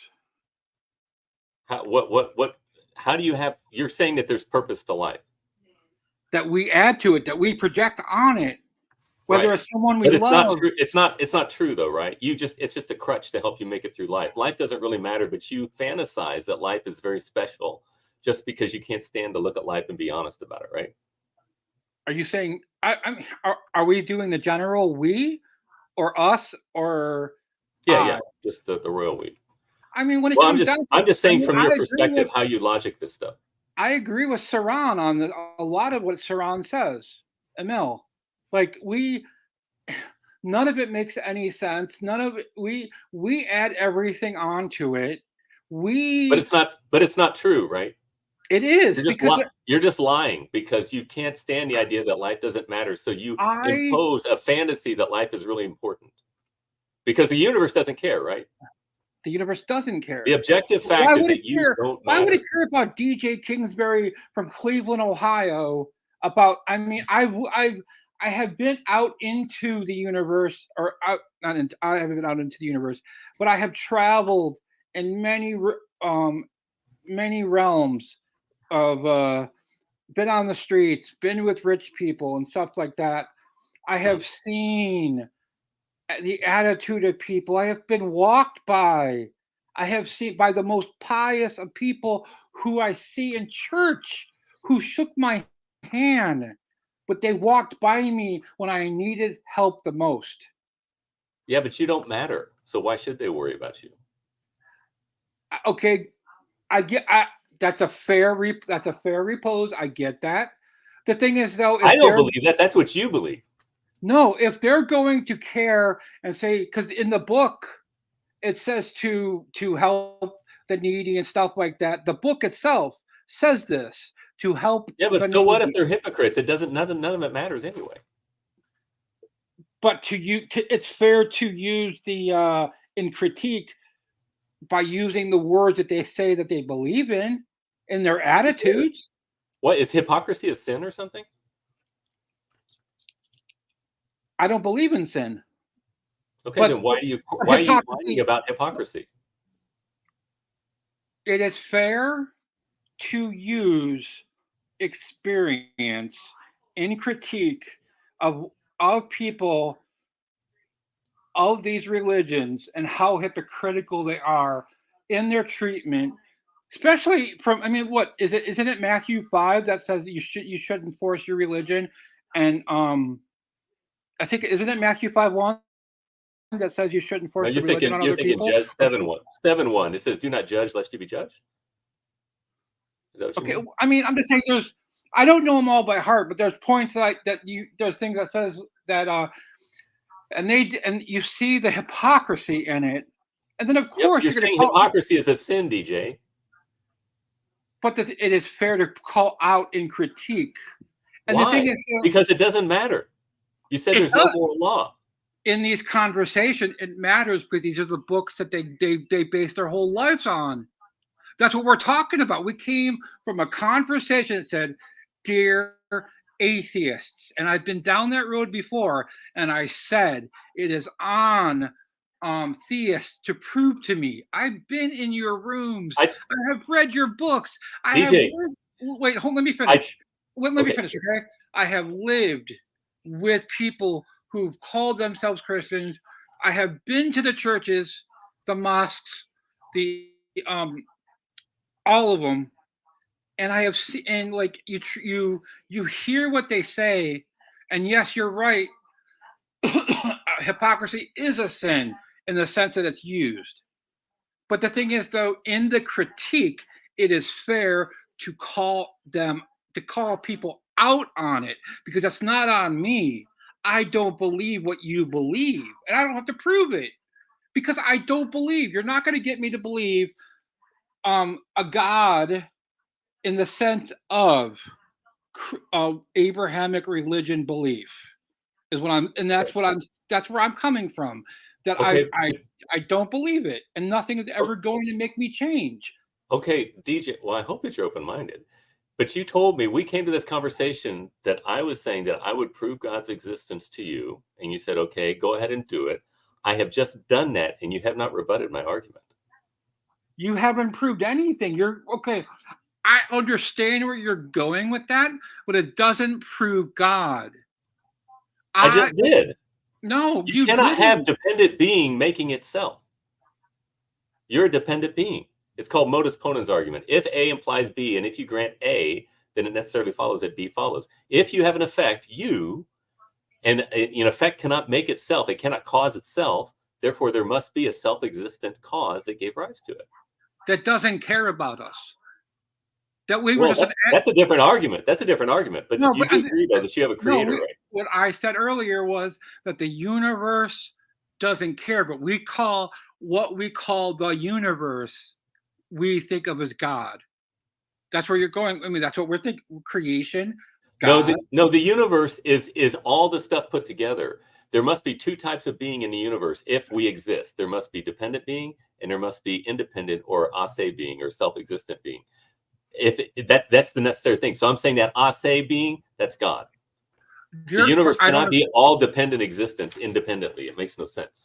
What how do you have, you're saying that there's purpose to life.
That we add to it, that we project on it, whether
Right.
it's someone we
But it's not
love.
true. It's not true though, right? It's just a crutch to help you make it through life. Life doesn't really matter, but you fantasize that life is very special just because you can't stand to look at life and be honest about it, right?
Are you saying? I mean, are we doing the general we or us or
Yeah, yeah.
I?
Just the royal we.
I mean, when it
Well,
comes down to,
I'm just
I
saying
mean,
from your perspective how you logic this stuff.
I agree with Saran on a lot of what Saran says. Emil, like none of it makes any sense. None of it. We add everything onto it. We
But it's not true, right?
It is because
You're just lying because you can't stand the idea that life doesn't matter. So you
I
impose a fantasy that life is really important because the universe doesn't care, right?
the universe doesn't
The
care.
objective
Why
fact is
would it
that you
care?
don't
Why would it
matter.
care about DJ Kingsbury from Cleveland, Ohio? About, I mean, I have been out into the universe, or out not into, I haven't been out into the universe, but I have traveled in many realms of been on the streets, been with rich people and stuff like that. I
Mhm.
have seen the attitude of people. I have been walked by. I have seen by the most pious of people who I see in church who shook my hand, but they walked by me when I needed help the most.
Yeah, but you don't matter. So why should they worry about you?
Okay, that's a that's a fair repose. I get that. The thing is, though,
I
if
don't
they're
believe that. That's what you believe.
no, if they're going to care and say, because in the book it says to help the needy and stuff like that. The book itself says this, to help
Yeah,
the
but so what if
needy.
they're hypocrites? It doesn't, none of it matters anyway.
But it's fair to use the in critique by using the words that they say that they believe in their attitudes.
What is hypocrisy, a sin or something?
I don't believe in sin,
Okay, then
but
why are you whining
hypocrisy.
about hypocrisy?
It is fair to use experience in critique of people of these religions and how hypocritical they are in their treatment, especially from, I mean, what is it, isn't it Matthew 5 that says that you should enforce your religion? And I think, isn't it Matthew 5:1 that says you should
No,
enforce your religion on
you're
other
thinking
people?
Judge 7:1. 7:1. It says, "Do not judge, lest you be judged." Is that what you
Okay,
mean?
I mean, I'm just saying I don't know them all by heart, but there's points like that, there's things that says that and you see the hypocrisy in it. And then of
Yep,
course
you're
you're going to
saying
call,
hypocrisy is a sin, DJ.
but it is fair to call out in critique And the thing
Why?
is,
Because it doesn't matter. You said there's no moral law.
In these conversations, it matters because these are the books that they base their whole lives on. That's what we're talking about. We came from a conversation that said, "Dear atheists," and I've been down that road before, and I said it is on theists to prove to me. I've been in your rooms. I have read your books. I
DJ,
have wait, hold, let me finish. Let me finish, okay? I have lived with people who've called themselves Christians. I have been to the churches, the mosques, the all of them, and I have seen, and like you hear what they say, and yes, you're right. Hypocrisy is a sin in the sense that it's used. But the thing is, though, in the critique, it is fair to call people out on it, because that's not on me. I don't believe what you believe, and I don't have to prove it because I don't believe. You're not going to get me to believe a God in the sense of Abrahamic religion belief is what I'm, and that's where I'm coming from. That
okay.
I don't believe it, and nothing is ever going to make me change.
Okay, DJ. Well, I hope that you're open-minded. But you told me, we came to this conversation that I was saying that I would prove God's existence to you, and you said, okay, go ahead and do it. I have just done that, and you have not rebutted my argument.
You haven't proved anything. You're okay. I understand where you're going with that, but it doesn't prove God.
I just did.
No,
you cannot have dependent being making itself. You're a dependent being. It's called modus ponens argument. If A implies B, and if you grant A, then it necessarily follows that B follows. If you have an effect, and an effect cannot make itself, it cannot cause itself, therefore there must be a self-existent cause that gave rise to it.
That doesn't care about us. That we
were just that's a different argument. That's a different argument. But you do agree, though, that you have a creator, right?
What I said earlier was that the universe doesn't care, but what we call the universe, we think of as God. That's where you're going. I mean, that's what we're thinking. Creation. God.
No, the universe is all the stuff put together. There must be two types of being in the universe if we exist. There must be dependent being, and there must be independent or ase being, or self-existent being. That's the necessary thing. So I'm saying that ase being, that's God. The universe cannot be all dependent existence independently. It makes no sense.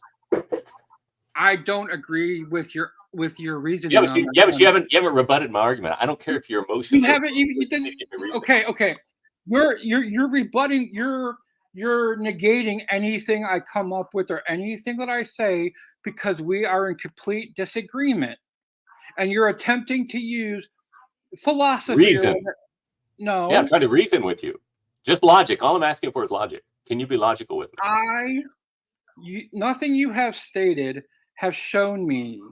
I don't agree with your reasoning.
Yeah, but you haven't rebutted my argument. I don't care if your emotions.
You haven't. You didn't. Okay. You're rebutting. You're negating anything I come up with or anything that I say because we are in complete disagreement, and you're attempting to use philosophy.
Reason.
No.
Yeah, I'm trying to reason with you. Just logic. All I'm asking for is logic. Can you be logical with
me? Nothing you have stated have shown me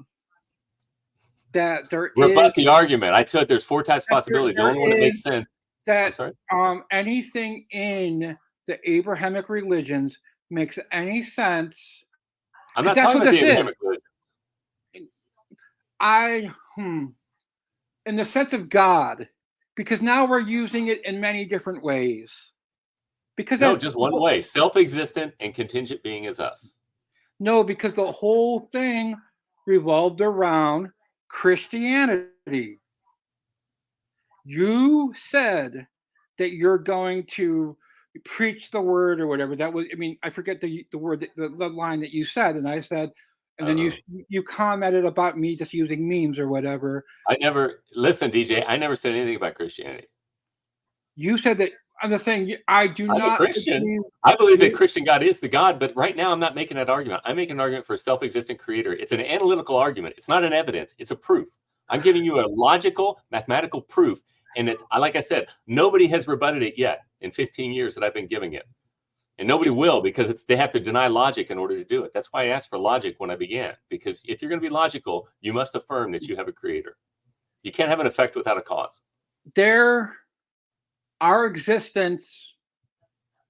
that there
Rebut the argument. I said there's four types of possibility. The only one that makes sense.
That anything in the Abrahamic religions makes any sense.
I'm not talking about the Abrahamic religion.
In the sense of God, because now we're using it in many different ways. Because
no, just one way: self-existent and contingent being is us.
No, because the whole thing revolved around Christianity. You said that you're going to preach the word or whatever. That was, I mean, I forget the word, the line that you said, and I said, and then you commented about me just using memes or whatever.
Listen, DJ, I never said anything about Christianity.
You said that. I'm just saying, I'm a
Christian. I believe that Christian God is the God, but right now I'm not making that argument. I'm making an argument for a self-existent creator. It's an analytical argument. It's not an evidence. It's a proof. I'm giving you a logical, mathematical proof. And like I said, nobody has rebutted it yet in 15 years that I've been giving it. And nobody will, because they have to deny logic in order to do it. That's why I asked for logic when I began. Because if you're going to be logical, you must affirm that you have a creator. You can't have an effect without a cause.
Our existence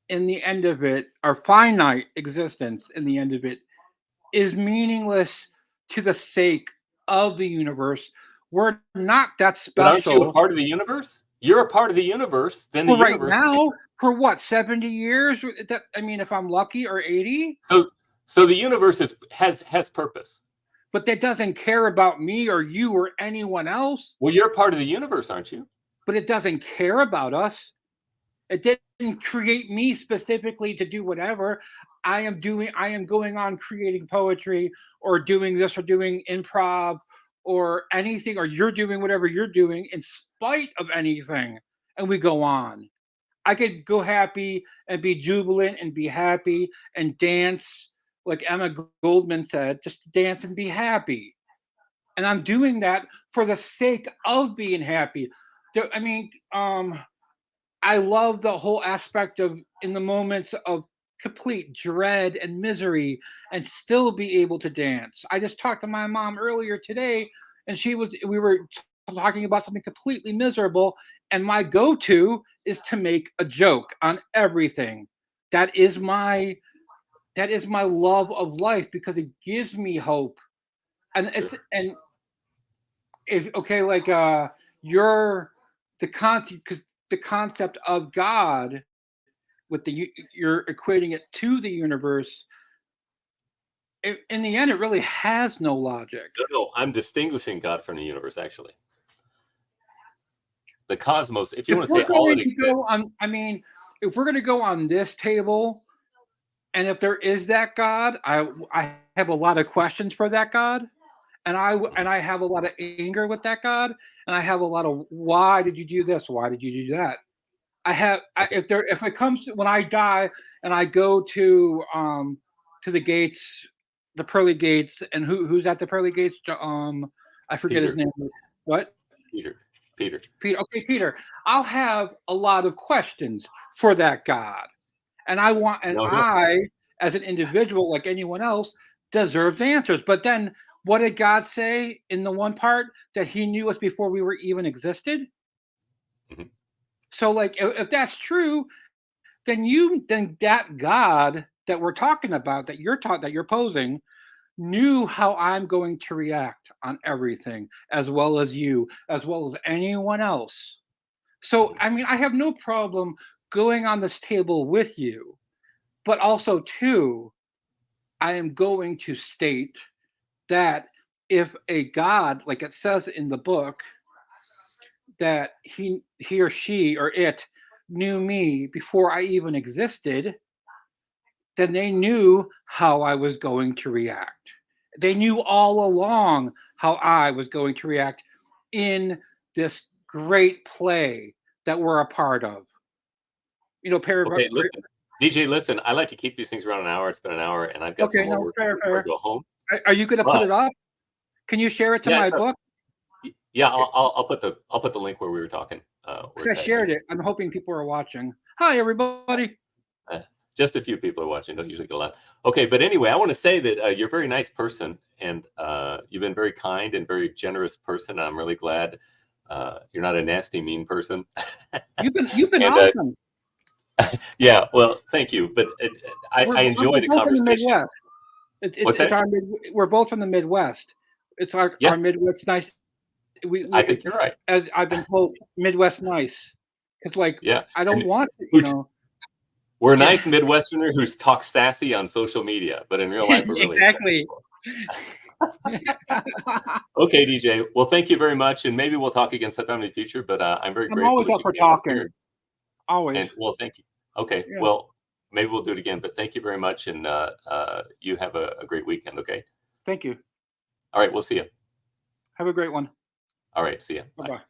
in the end of it, our finite existence in the end of it, is meaningless to the sake of the universe. We're not that special.
But aren't you a part of the universe? you're a part of the universe, then the
For right
universe.
now, for what, 70 years? That, I mean, if I'm lucky, or 80.
So the universe has purpose.
But that doesn't care about me or you or anyone else.
Well, you're a part of the universe, aren't you?
But it doesn't care about us. It didn't create me specifically to do whatever. I am going on creating poetry, or doing this, or doing improv, or anything, or you're doing whatever you're doing in spite of anything. And we go on. I could go happy and be jubilant and be happy and dance, like Emma Goldman said, just dance and be happy. And I'm doing that for the sake of being happy. I mean, I love the whole aspect of, in the moments of complete dread and misery, and still be able to dance. I just talked to my mom earlier today, and we were talking about something completely miserable, and my go-to is to make a joke on everything. That is my love of life, because it gives me hope. And it's
Sure.
and if okay, like you're the concept of God, with you're equating it to the universe. In the end, it really has no logic.
No, I'm distinguishing God from the universe, actually. The cosmos, if you
If
want to
we're
say all that
going to
exists.
go on, I mean, if we're going to go on this table, and if there is that God, I have a lot of questions for that God, and I have a lot of anger with that God, and I have a lot of, why did you do this? Why did you do that?
Okay.
If it comes to when I die and I go to the gates, the pearly gates, and who's at the pearly gates? I forget his
Peter,
name. What?
Peter, Peter.
Peter. Okay, Peter. I'll have a lot of questions for that God, and
No, no.
I, as an individual, like anyone else, deserves answers. But then, what did God say in the one part, that He knew us before we were even existed?
Mhm.
So, like, if that's true, then that God that we're talking about, that you're posing, knew how I'm going to react on everything, as well as you, as well as anyone else. So, I mean, I have no problem going on this table with you, but also too, I am going to state that if a God, like it says in the book, that he or she or it knew me before I even existed, then they knew how I was going to react. They knew all along how I was going to react in this great play that we're a part of. You know,
Okay, listen, DJ, listen, I like to keep these things around an hour. It's been an hour, and I've got some
okay,
more
no,
work to do
fair,
before I
fair.
go home.
Are you going to put
But
it up? Can you share it to
yeah,
my
no,
book?
yeah, I'll put the link where we were talking, where
Because I
it's at
shared
here.
it. I'm hoping people are watching. Hi, everybody.
Uh, just a few people are watching. Don't usually get a lot. Okay, but anyway, I want to say that you're a very nice person, and you've been very kind and very generous person. And I'm really glad you're not a nasty, mean person.
You've been
And
awesome.
yeah, well, thank you. But I
We're
enjoy the
both in the
conversation.
Midwest.
What's
It's
that?
our we're both from the Midwest. It's
Yeah,
our Midwest nice.
I think you're right.
As I've been told, Midwest nice. It's like,
Yeah,
I don't
and
want to,
who we're
Yeah,
nice Midwesterner who's talk sassy on social media, but in real life, we're really nice
exactly.
people. Okay, DJ. Well, thank you very much, and maybe we'll talk again sometime in the future. But I'm very
I'm
grateful
always
that
up
you
for
came up
talking.
here,
Always.
and well, thank you. Okay,
Yeah.
well, maybe we'll do it again. But thank you very much, and you have a great weekend. Okay.
Thank you.
All right, we'll see you.
Have a great one.
All right, see you.
Bye
Bye.
bye.